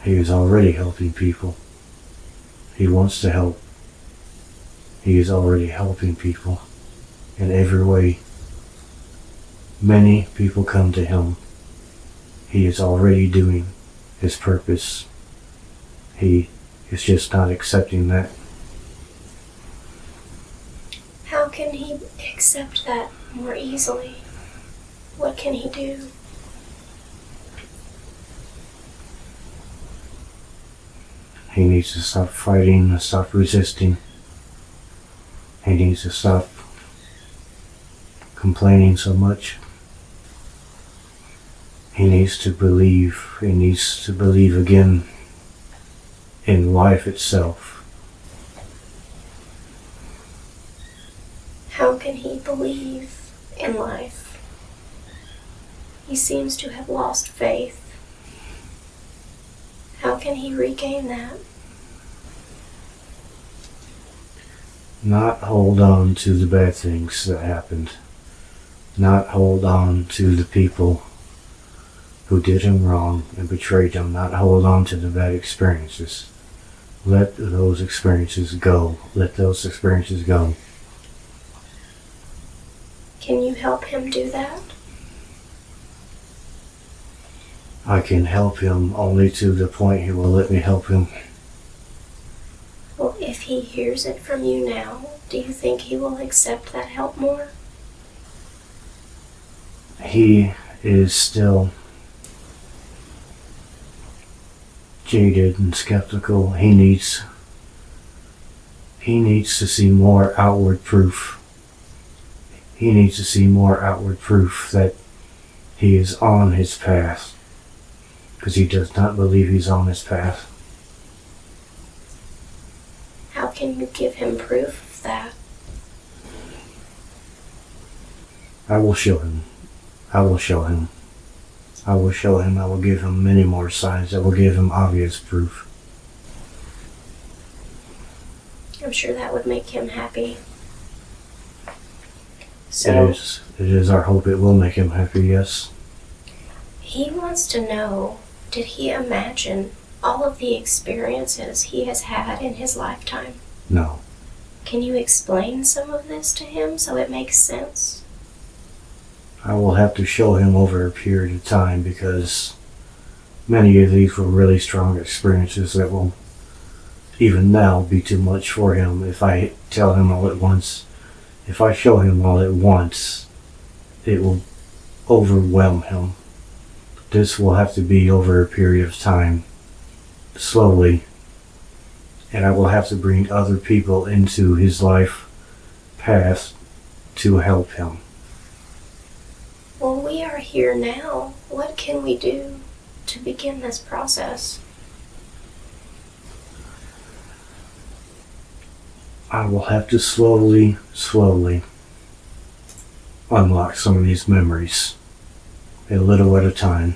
He is already helping people. He wants to help. He is already helping people in every way. Many people come to him. He is already doing his purpose. He is just not accepting that. How can he accept that more easily? What can he do? He needs to stop fighting and stop resisting. He needs to stop complaining so much. He needs to believe. He needs to believe again in life itself. How can he believe in life? He seems to have lost faith. How can he regain that? Not hold on to the bad things that happened. Not hold on to the people who did him wrong and betrayed him. Not hold on to the bad experiences. Let those experiences go. Let those experiences go. Can you help him do that? I can help him only to the point he will let me help him. Well, if he hears it from you now, do you think he will accept that help more? He is still jaded and skeptical. He needs to see more outward proof. He needs to see more outward proof that he is on his path, because he does not believe he's on his path. How can you give him proof of that? I will show him. I will show him. I will show him. I will give him many more signs. I will give him obvious proof. I'm sure that would make him happy. So, It is our hope it will make him happy, yes. he wants to know, did he imagine all of the experiences he has had in his lifetime? No. Can you explain some of this to him so it makes sense? I will have to show him over a period of time, because many of these were really strong experiences that will even now be too much for him if I tell him all at once. If I show him all at once, it will overwhelm him. This will have to be over a period of time, slowly, and I will have to bring other people into his life path to help him. Well, we are here now. What can we do to begin this process? I will have to slowly unlock some of these memories, a little at a time.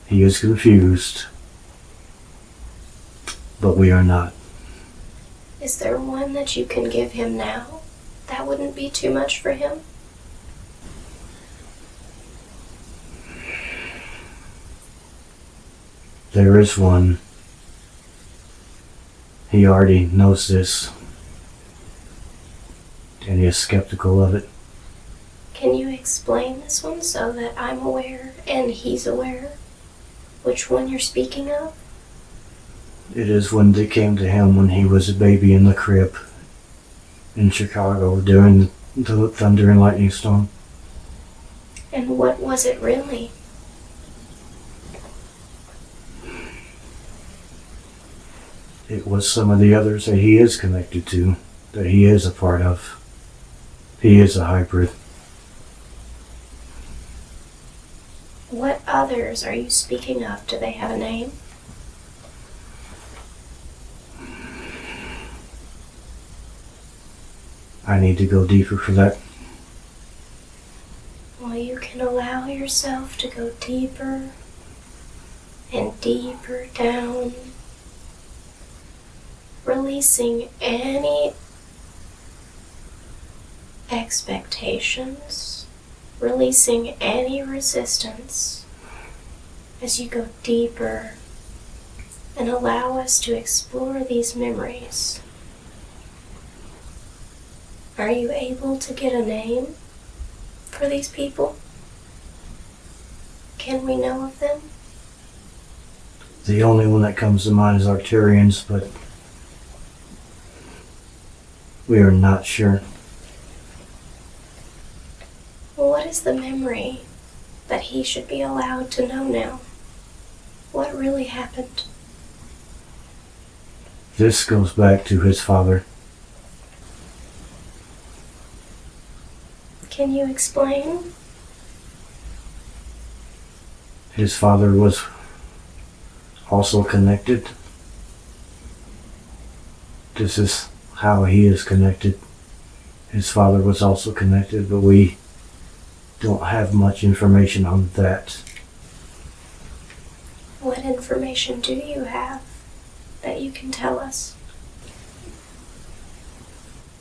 He is confused, but we are not. Is there one that you can give him now? That wouldn't be too much for him? There is one. He already knows this, and he is skeptical of it. Can you explain this one so that I'm aware and he's aware which one you're speaking of? It is when they came to him when he was a baby in the crib in Chicago during the thunder and lightning storm. And what was it really? It was some of the others that he is connected to, that he is a part of. He is a hybrid. What others are you speaking of? Do they have a name? I need to go deeper for that. Well, you can allow yourself to go deeper and deeper down releasing any expectations, releasing any resistance as you go deeper and allow us to explore these memories. Are you able to get a name for these people? Can we know of them? The only one that comes to mind is Arcturians, but we are not sure. What is the memory that he should be allowed to know now? What really happened? This goes back to his father. Can you explain? His father was also connected. This is how he is connected. His father was also connected, but we don't have much information on that. What information do you have that you can tell us?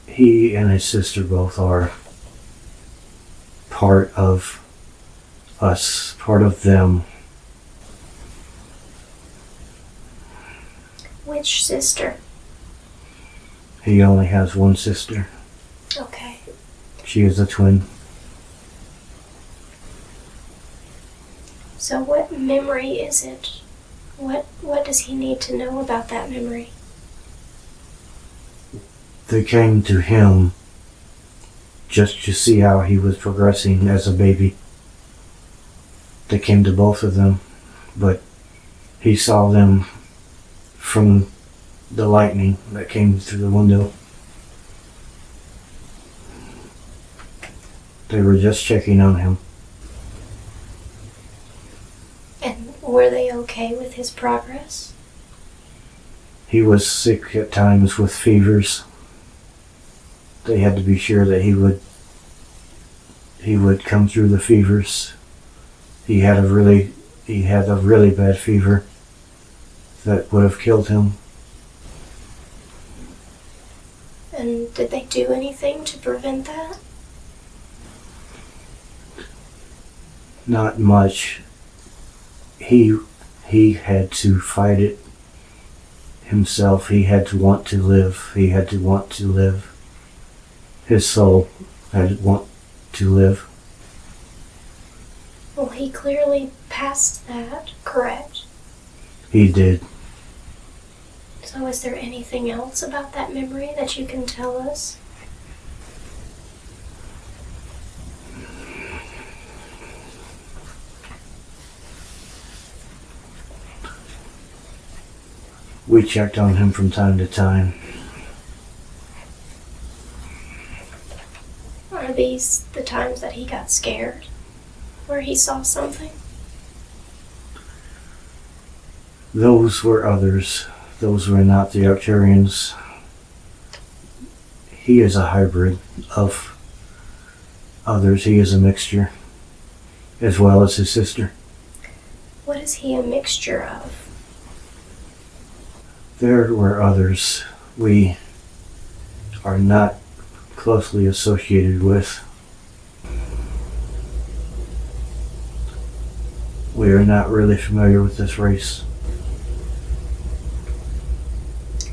He and his sister both are part of us, part of them. Which sister? He only has one sister. Okay. She is a twin. So what memory is it? What does he need to know about that memory? They came to him just to see how he was progressing as a baby. They came to both of them, but he saw them from the lightning that came through the window. They were just checking on him. And were they okay with his progress? He was sick at times with fevers. They had to be sure that he would come through the fevers. He had a really bad fever that would have killed him. And did they do anything to prevent that? Not much. He had to fight it himself. He had to want to live. He had to want to live. His soul had to want to live. Well, he clearly passed that, correct? He did. So is there anything else about that memory that you can tell us? We checked on him from time to time. Are these the times that he got scared? Where he saw something? Those were others. Those were not the Arcturians. He is a hybrid of others. He is a mixture, as well as his sister. What is he a mixture of? There were others we are not closely associated with. We are not really familiar with this race.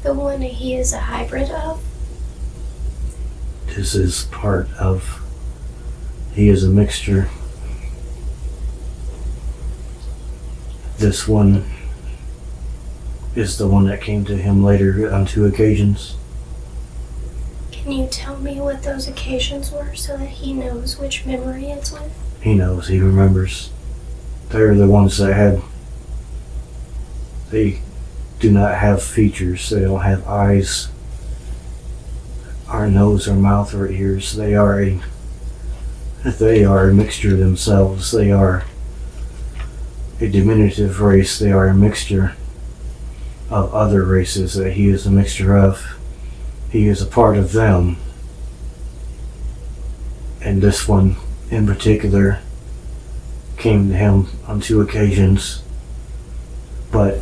The one he is a hybrid of? This is part of, he is a mixture. This one is the one that came to him later on 2 occasions. Can you tell me what those occasions were so that he knows which memory it's with? He knows, he remembers. They're the ones that they do not have features. They don't have eyes, or nose, or mouth, or ears. They are a mixture themselves. They are a diminutive race. They are a mixture of other races that he is a mixture of. He is a part of them. And this one in particular came to him on 2 occasions, but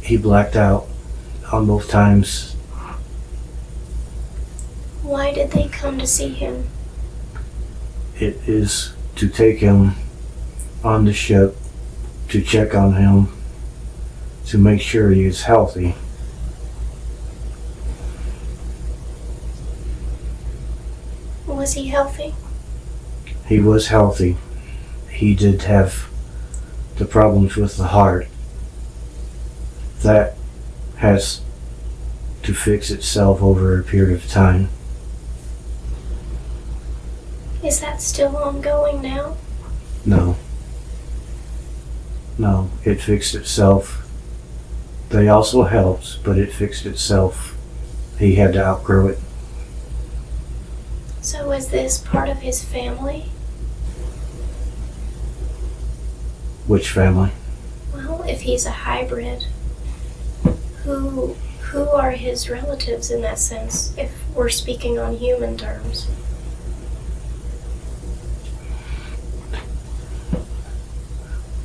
he blacked out on both times. Why did they come to see him? It is to take him on the ship, to check on him, to make sure he is healthy. Was he healthy? He was healthy. He did have the problems with the heart. That has to fix itself over a period of time. Is that still ongoing now? No. No, it fixed itself. They also helped, but it fixed itself. He had to outgrow it. So is this part of his family? Which family? Well, if he's a hybrid, who are his relatives in that sense, if we're speaking on human terms?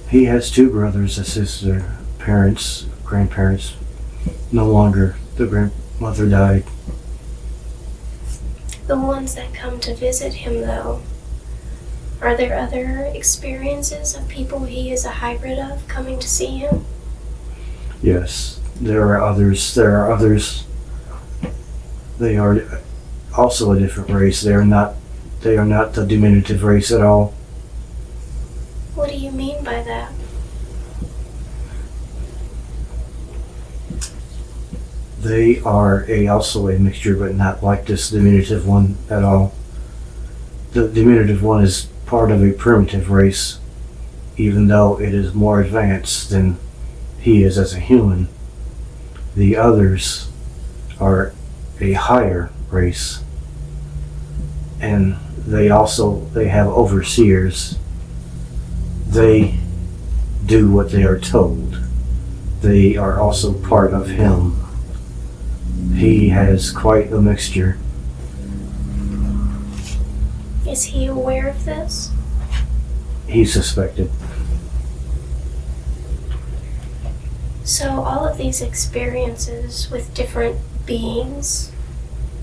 He has two brothers, a sister, parents, grandparents. No longer. The grandmother died. The ones that come to visit him, though, are there other experiences of people he is a hybrid of coming to see him? Yes, there are others. There are others. They are also a different race. They are not the diminutive race at all. What do you mean by that? They are also a mixture, but not like this diminutive one at all. The diminutive one is part of a primitive race, even though it is more advanced than he is as a human. The others are a higher race, and they have overseers. They do what they are told. They are also part of him. He has quite a mixture. Is he aware of this? He suspected. So all of these experiences with different beings,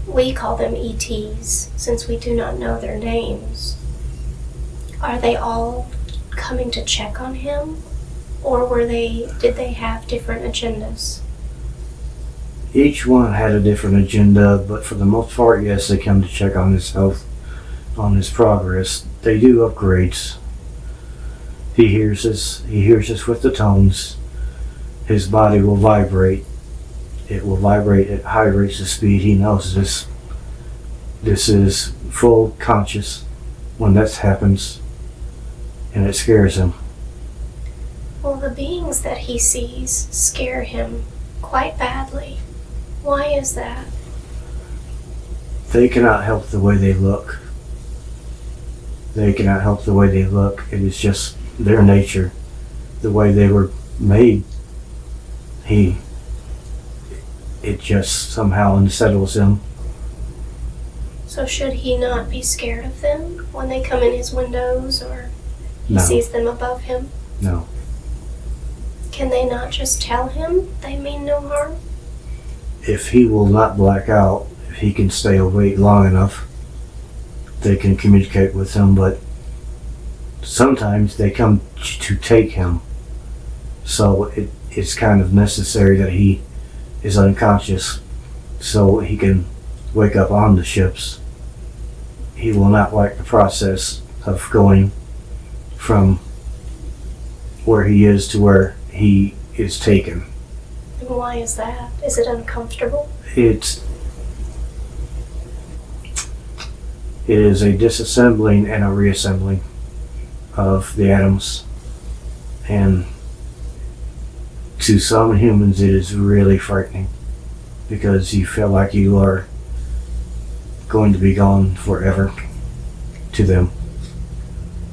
we call them ETs since we do not know their names. Are they all coming to check on him, or did they have different agendas? Each one had a different agenda, but for the most part, yes, they come to check on his health, on his progress. They do upgrades. He hears us with the tones. His body will vibrate. It will vibrate at high rates of speed. He knows this. This is full conscious when that happens, and it scares him. Well, the beings that he sees scare him quite badly. Why is that? They cannot help the way they look. They cannot help the way they look. It is just their nature, the way they were made. It just somehow unsettles him. So should he not be scared of them when they come in his windows or he No. sees them above him? No. Can they not just tell him they mean no harm? If he will not black out, if he can stay awake long enough, they can communicate with him, but sometimes they come to take him. So it's kind of necessary that he is unconscious so he can wake up on the ships. He will not like the process of going from where he is to where he is taken. And why is that? Is it uncomfortable? It is a disassembling and a reassembling of the atoms, and to some humans it is really frightening because you feel like you are going to be gone forever to them.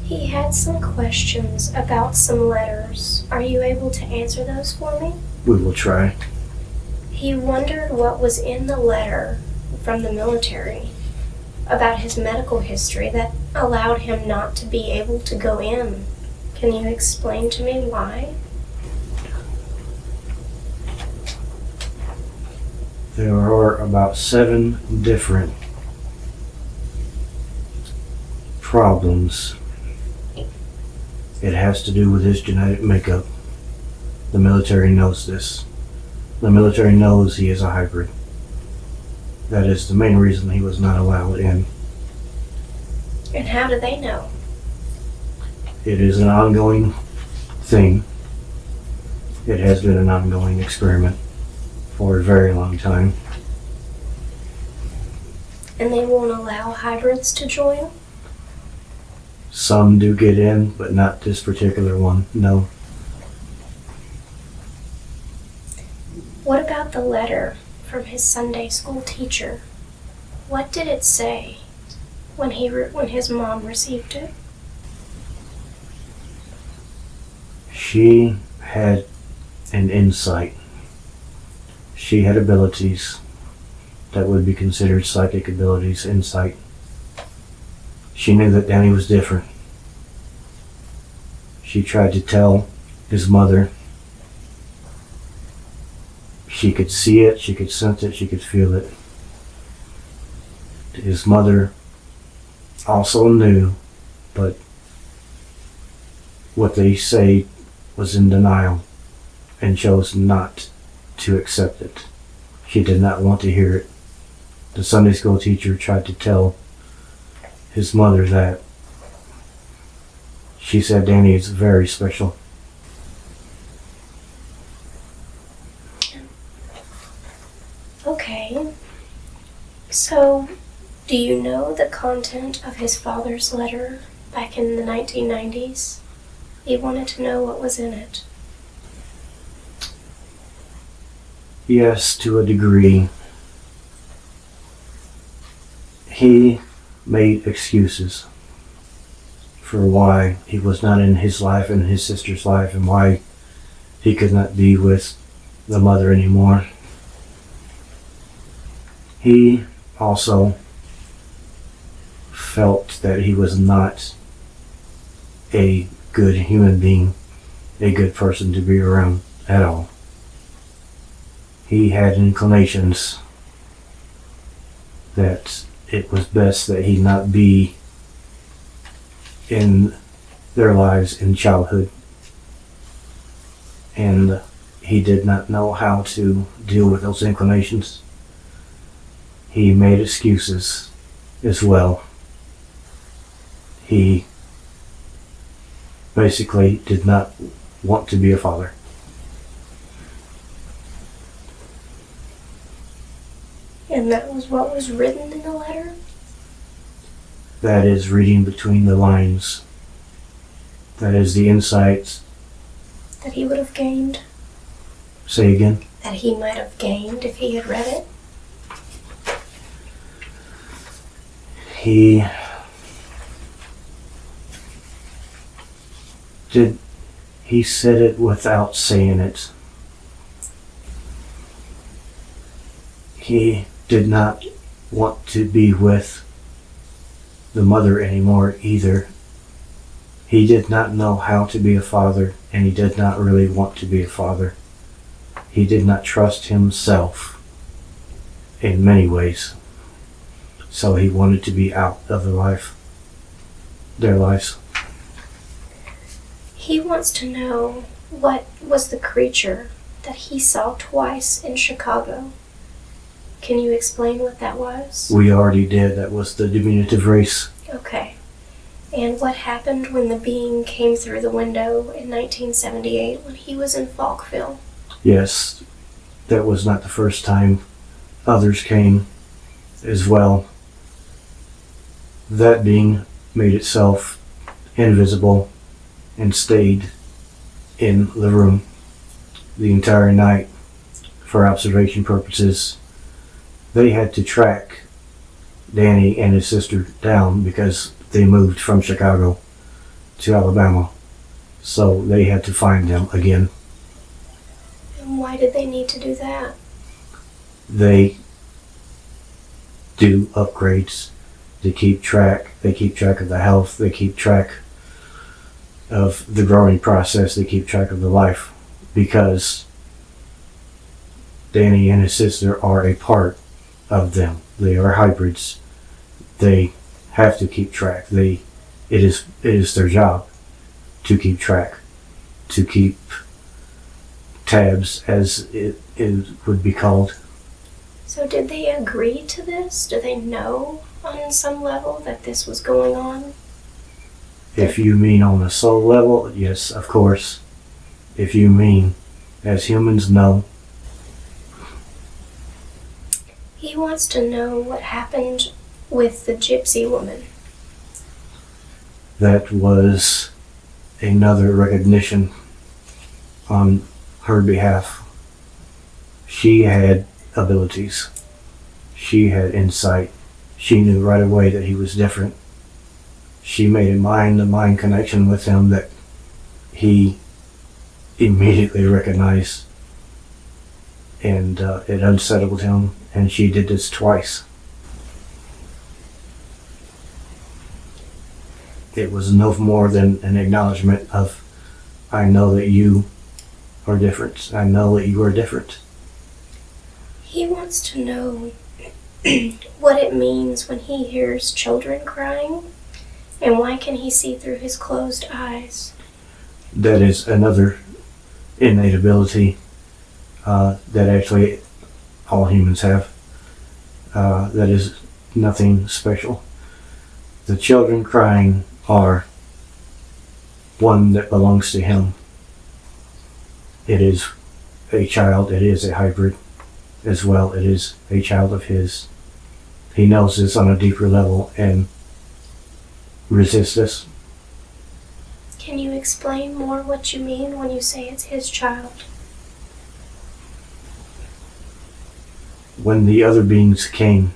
He had some questions about some letters. Are you able to answer those for me? We will try. He wondered what was in the letter from the military about his medical history that allowed him not to be able to go in. Can you explain to me why? There are about 7 different problems. It has to do with his genetic makeup. The military knows this. The military knows he is a hybrid. That is the main reason he was not allowed in. And how do they know? It is an ongoing thing. It has been an ongoing experiment for a very long time. And they won't allow hybrids to join? Some do get in, but not this particular one, no. What about the letter from his Sunday school teacher? What did it say when his mom received it? She had an insight. She had abilities that would be considered psychic abilities, insight. She knew that Danny was different. She tried to tell his mother. She could see it, she could sense it, she could feel it. His mother also knew, but what they say was in denial and chose not to accept it. She did not want to hear it. The Sunday school teacher tried to tell his mother that. She said Danny is very special. Okay. So, do you know the content of his father's letter back in the 1990s? He wanted to know what was in it. Yes, to a degree. He made excuses for why he was not in his life and his sister's life and why he could not be with the mother anymore. He also felt that he was not a good human being, a good person to be around at all. He had inclinations that it was best that he not be in their lives in childhood. And he did not know how to deal with those inclinations. He made excuses as well. He basically did not want to be a father. And that was what was written in the letter? That is reading between the lines. That is the insights. That he would have gained? Say again? That he might have gained if he had read it? He said it without saying it. He did not want to be with the mother anymore either. He did not know how to be a father, and he did not really want to be a father. He did not trust himself in many ways. So he wanted to be out of their lives. He wants to know what was the creature that he saw twice in Chicago. Can you explain what that was? We already did. That was the diminutive race. Okay. And what happened when the being came through the window in 1978 when he was in Falkville? Yes, that was not the first time. Others came as well. That being made itself invisible and stayed in the room the entire night for observation purposes. They had to track Danny and his sister down because they moved from Chicago to Alabama. So they had to find them again. And why did they need to do that? They do upgrades. They keep track of the health, they keep track of the growing process, they keep track of the life, because Danny and his sister are a part of them. They are hybrids. They have to keep track. It is their job to keep track, to keep tabs, as it would be called. So did they agree to this? Do they know on some level that this was going on? If you mean on a soul level, yes, of course. If you mean as humans, no. He wants to know what happened with the gypsy woman. That was another recognition on her behalf. She had abilities. She had insight. She knew right away that he was different. She made a mind-to-mind connection with him that he immediately recognized, and it unsettled him, and she did this twice. It was no more than an acknowledgement of, I know that you are different. I know that you are different. He wants to know what it means when he hears children crying, and why can he see through his closed eyes? That is another innate ability that actually all humans have. That is nothing special. The children crying are one that belongs to him. It is a child, it is a hybrid as well, it is a child of his. He knows this on a deeper level and resists this. Can you explain more what you mean when you say it's his child? When the other beings came,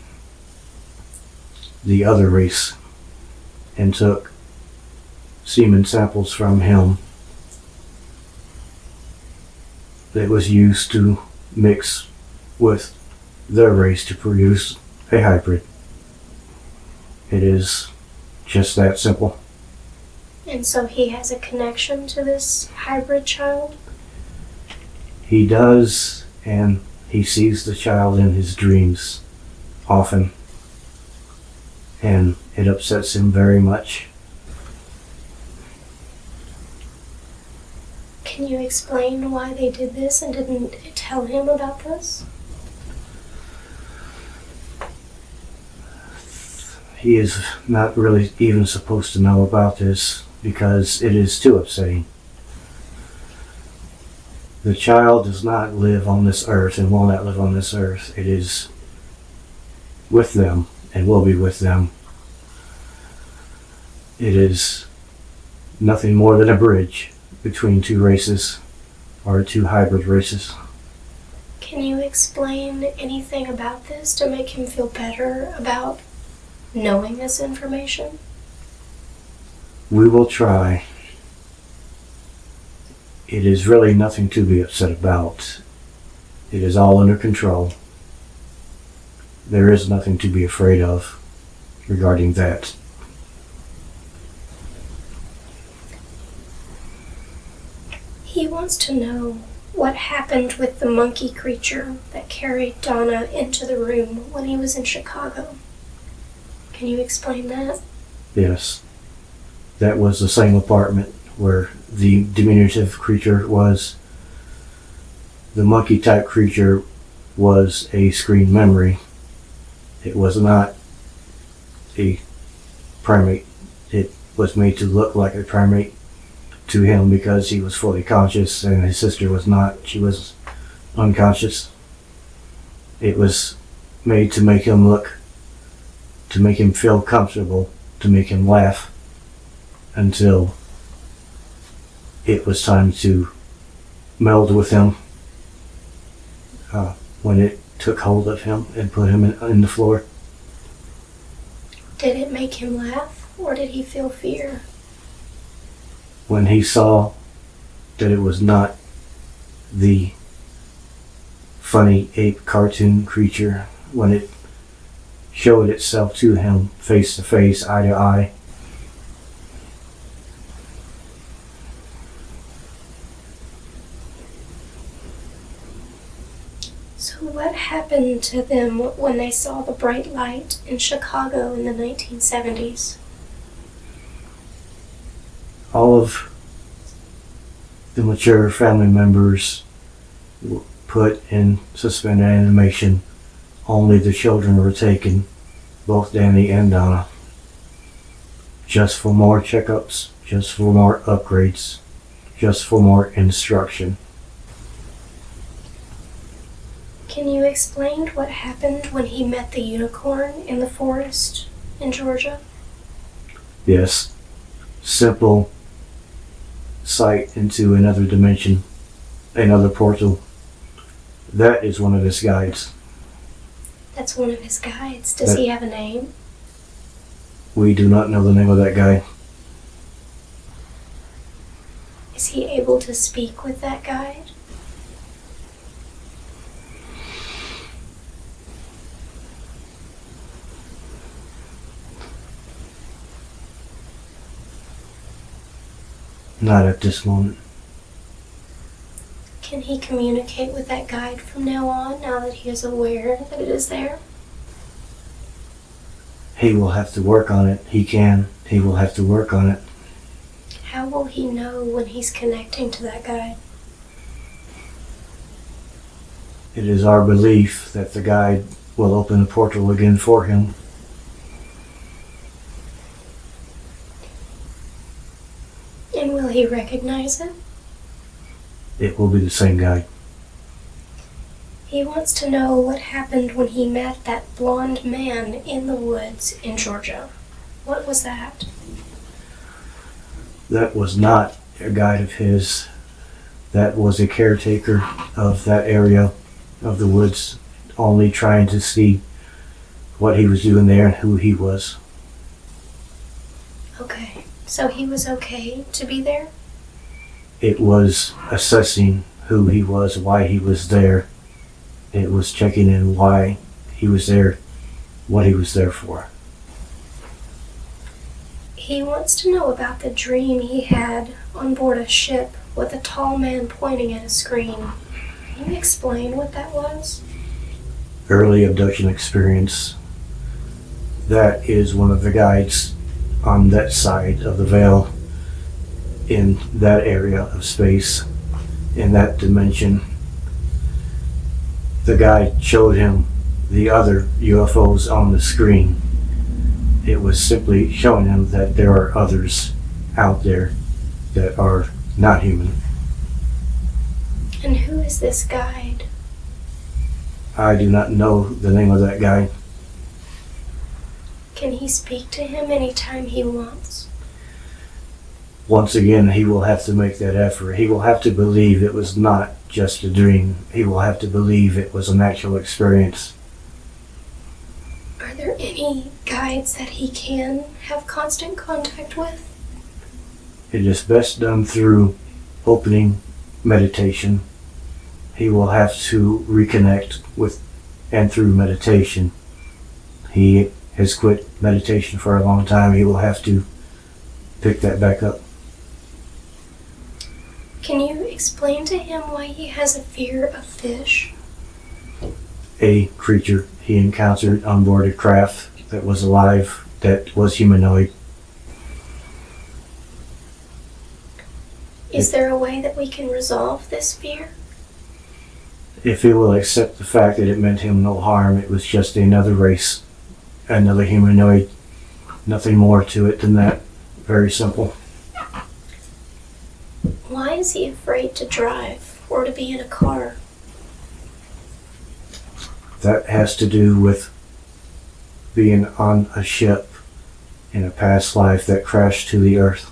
the other race, and took semen samples from him, that was used to mix with their race to produce a hybrid. It is just that simple. And so he has a connection to this hybrid child? He does, and he sees the child in his dreams often, and it upsets him very much. Can you explain why they did this and didn't tell him about this? He is not really even supposed to know about this because it is too upsetting. The child does not live on this earth and will not live on this earth. It is with them and will be with them. It is nothing more than a bridge between two races, or two hybrid races. Can you explain anything about this to make him feel better about knowing this information? We will try. It is really nothing to be upset about. It is all under control. There is nothing to be afraid of regarding that. He wants to know what happened with the monkey creature that carried Donna into the room when he was in Chicago. Can you explain that? Yes. That was the same apartment where the diminutive creature was. The monkey type creature was a screen memory. It was not a primate. It was made to look like a primate to him because he was fully conscious and his sister was not. She was unconscious. It was made to make him look, to make him feel comfortable, to make him laugh until it was time to meld with him. When it took hold of him and put him in the floor. Did it make him laugh, or did he feel fear? When he saw that it was not the funny ape cartoon creature, when it showed itself to him face to face, eye to eye, So What happened to them when they saw the bright light in Chicago in the 1970s? All of the mature family members were put in suspended animation. Only the children were taken, both Danny and Donna, just for more checkups, just for more upgrades, just for more instruction. Can you explain what happened when he met the unicorn in the forest in Georgia? Yes, simple sight into another dimension, another portal. That is one of his guides. That's one of his guides. Does he have a name? We do not know the name of that guy. Is he able to speak with that guide? Not at this moment. Can he communicate with that guide from now on, now that he is aware that it is there? He will have to work on it. He can. He will have to work on it. How will he know when he's connecting to that guide? It is our belief that the guide will open the portal again for him. And will he recognize it? It will be the same guide. He wants to know what happened when he met that blonde man in the woods in Georgia. What was that? That was not a guide of his. That was a caretaker of that area of the woods, only trying to see what he was doing there and who he was. Okay, so he was okay to be there? It was assessing who he was, why he was there. It was checking in why he was there, what he was there for. He wants to know about the dream he had on board a ship with a tall man pointing at a screen. Can you explain what that was? Early abduction experience. That is one of the guides on that side of the veil, in that area of space, in that dimension. The guide showed him the other UFOs on the screen. It was simply showing him that there are others out there that are not human. And who is this guide? I do not know the name of that guy. Can he speak to him anytime he wants? Once again, he will have to make that effort. He will have to believe it was not just a dream. He will have to believe it was an actual experience. Are there any guides that he can have constant contact with? It is best done through opening meditation. He will have to reconnect with and through meditation. He has quit meditation for a long time. He will have to pick that back up. Can you explain to him why he has a fear of fish? A creature he encountered on board a craft that was alive, that was humanoid. Is there a way that we can resolve this fear? If he will accept the fact that it meant him no harm, it was just another race, another humanoid, nothing more to it than that. Very simple. Why is he afraid to drive or to be in a car? That has to do with being on a ship in a past life that crashed to the earth,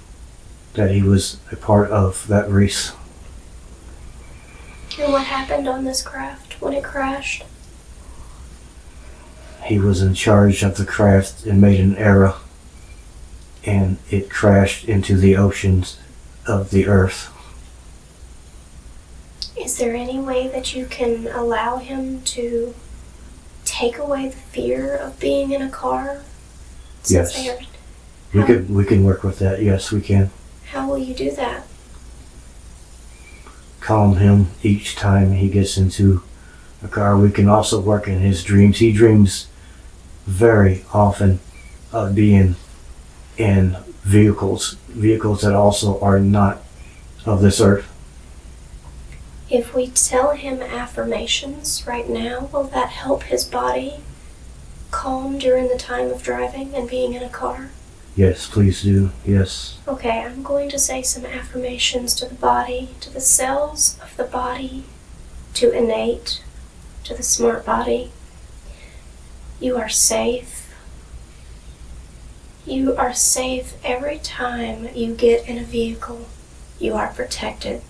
that he was a part of that race. And what happened on this craft when it crashed? He was in charge of the craft and made an error, and it crashed into the oceans of the earth. Is there any way that you can allow him to take away the fear of being in a car? Yes. We can work with that. Yes, we can. How will you do that? Calm him each time he gets into a car. We can also work in his dreams. He dreams very often of being in vehicles that also are not of this earth. If we tell him affirmations right now, will that help his body calm during the time of driving and being in a car? Yes, please do. Yes. Okay, I'm going to say some affirmations to the body, to the cells of the body, to innate, to the smart body. You are safe. You are safe every time you get in a vehicle. You are protected.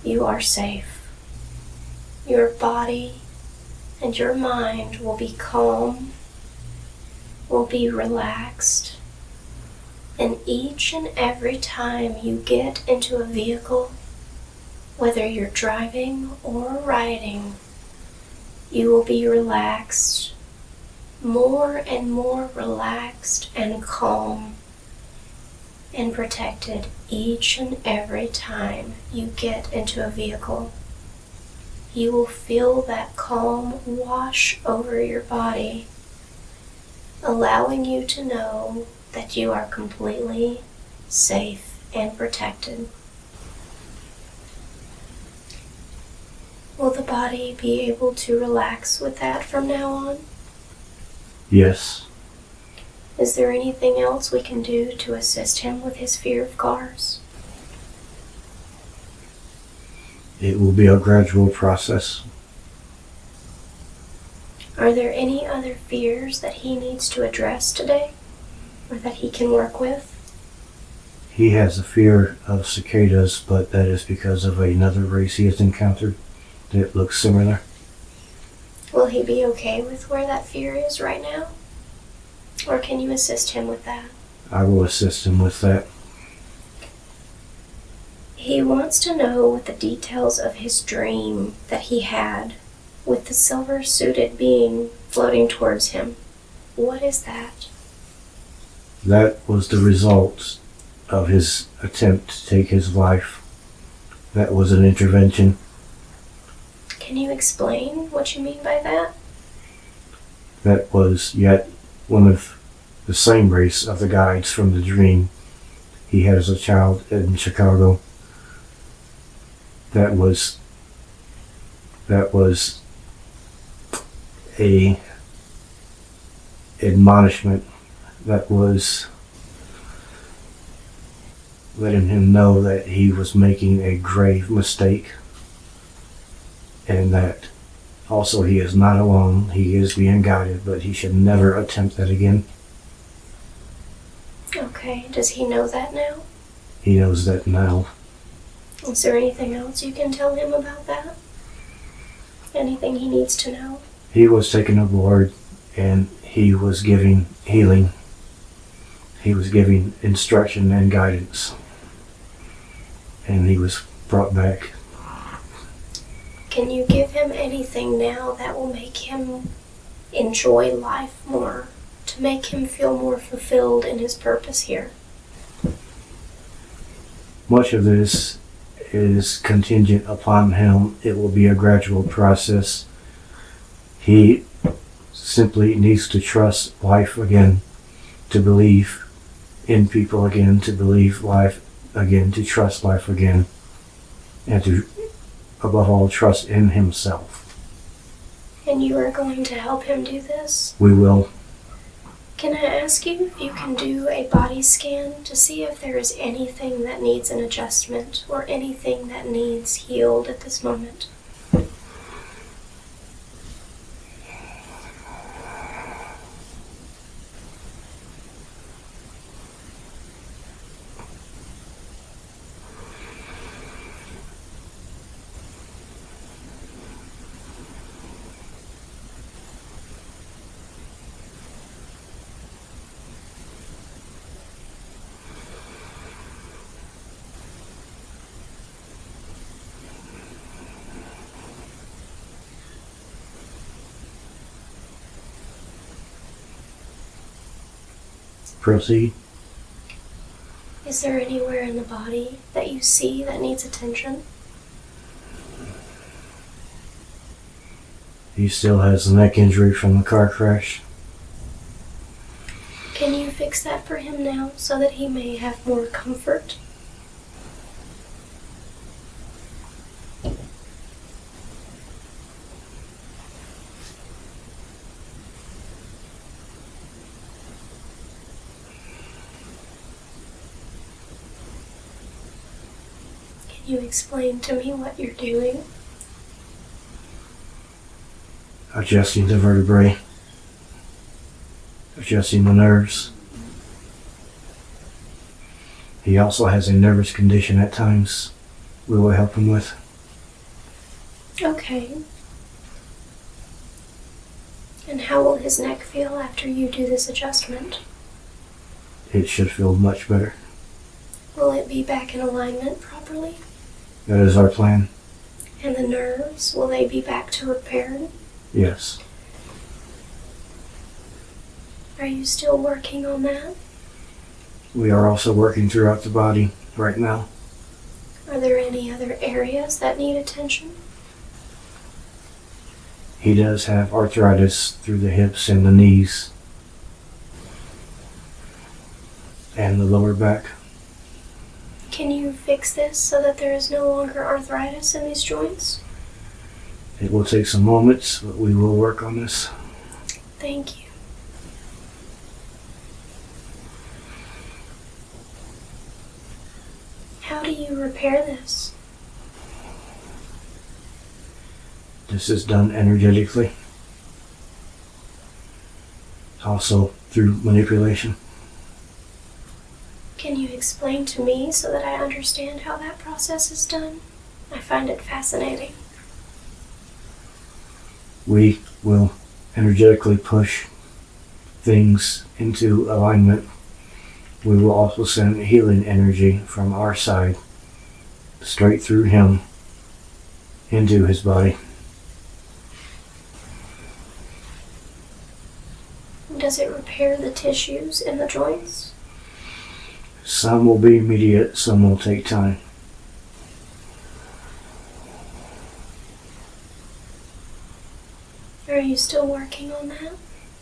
You are safe. Your body and your mind will be calm, will be relaxed, and each and every time you get into a vehicle, whether you're driving or riding, you will be relaxed, more and more relaxed and calm and protected each and every time you get into a vehicle. You will feel that calm wash over your body, allowing you to know that you are completely safe and protected. Will the body be able to relax with that from now on? Yes. Is there anything else we can do to assist him with his fear of cars? It will be a gradual process. Are there any other fears that he needs to address today, or that he can work with? He has a fear of cicadas, but that is because of another race he has encountered that looks similar. Will he be okay with where that fear is right now? Or can you assist him with that? I will assist him with that. He wants to know what the details of his dream that he had with the silver-suited being floating towards him. What is that? That was the result of his attempt to take his life. That was an intervention. Can you explain what you mean by that? That was yet one of the same race of the guides from the dream he had as a child in Chicago. That was a admonishment that was letting him know that he was making a grave mistake, and that also he is not alone. He is being guided, but he should never attempt that again. Okay, does he know that now? He knows that now. Is there anything else you can tell him about that? Anything he needs to know? He was taken aboard and he was giving healing. He was giving instruction and guidance. And he was brought back. Can you give him anything now that will make him enjoy life more, to make him feel more fulfilled in his purpose here? Much of this is contingent upon him. It will be a gradual process. He simply needs to trust life again, to believe in people again, to believe life again, to trust life again, and to, above all, trust in himself. And you are going to help him do this? We will. Can I ask you if you can do a body scan to see if there is anything that needs an adjustment or anything that needs healed at this moment? Proceed. Is there anywhere in the body that you see that needs attention? He still has a neck injury from the car crash. Can you fix that for him now so that he may have more comfort? Can you explain to me what you're doing? Adjusting the vertebrae. Adjusting the nerves. He also has a nervous condition at times we will help him with. Okay. And how will his neck feel after you do this adjustment? It should feel much better. Will it be back in alignment properly? That is our plan. And the nerves, will they be back to repair? Yes. Are you still working on that? We are also working throughout the body right now. Are there any other areas that need attention? He does have arthritis through the hips and the knees and the lower back. Can you fix this so that there is no longer arthritis in these joints? It will take some moments, but we will work on this. Thank you. How do you repair this? This is done energetically. Also through manipulation. Can you explain to me so that I understand how that process is done? I find it fascinating. We will energetically push things into alignment. We will also send healing energy from our side straight through him into his body. Does it repair the tissues in the joints? Some will be immediate, some will take time. Are you still working on that?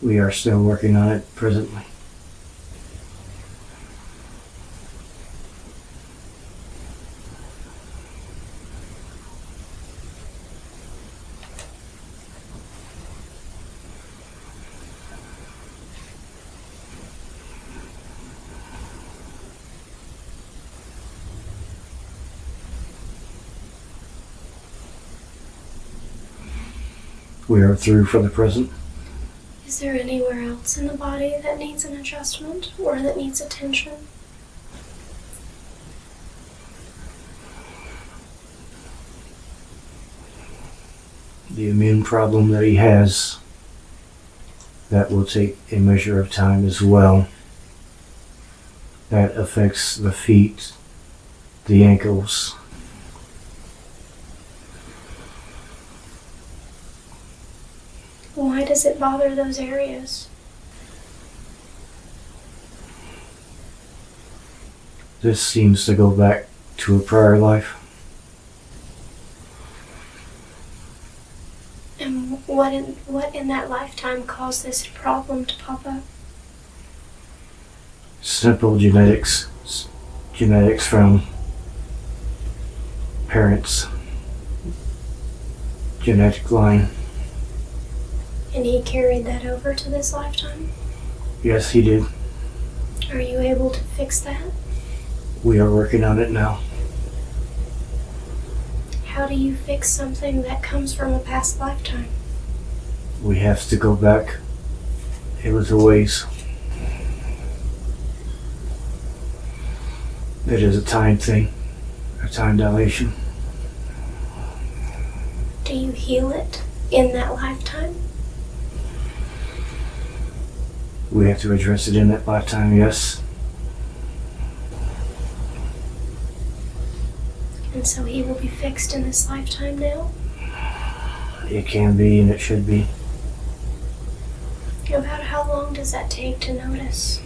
We are still working on it presently. We are through for the present. Is there anywhere else in the body that needs an adjustment or that needs attention? The immune problem that he has, that will take a measure of time as well. That affects the feet, the ankles. Why does it bother those areas? This seems to go back to a prior life. And what in that lifetime caused this problem to pop up? Simple genetics. Genetics from parents. Genetic line. And he carried that over to this lifetime? Yes, he did. Are you able to fix that? We are working on it now. How do you fix something that comes from a past lifetime? We have to go back a little ways. It is a time thing, a time dilation. Do you heal it in that lifetime? We have to address it in that lifetime, yes. And so he will be fixed in this lifetime now? It can be and it should be. About how long does that take to notice?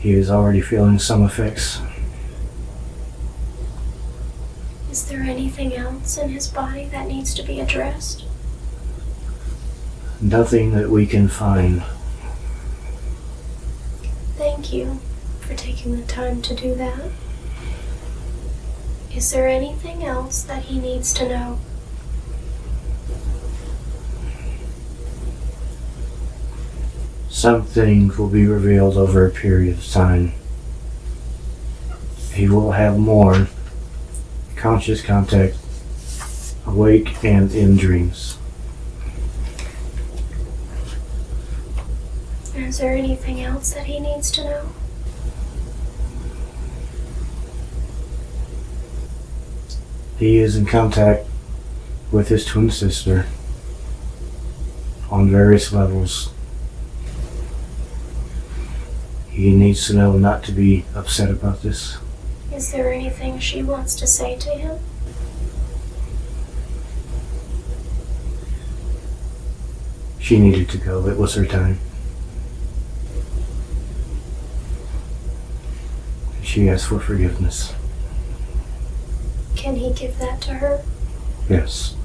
He He is already feeling some effects. Is there anything else in his body that needs to be addressed? Nothing that we can find. Thank you for taking the time to do that. Is there anything else that he needs to know? Some things will be revealed over a period of time. He will have more conscious contact, awake and in dreams. Is there anything else that he needs to know? He is in contact with his twin sister on various levels. He needs to know not to be upset about this. Is there anything she wants to say to him? She needed to go. It was her time. She asked for forgiveness. Can he give that to her? Yes.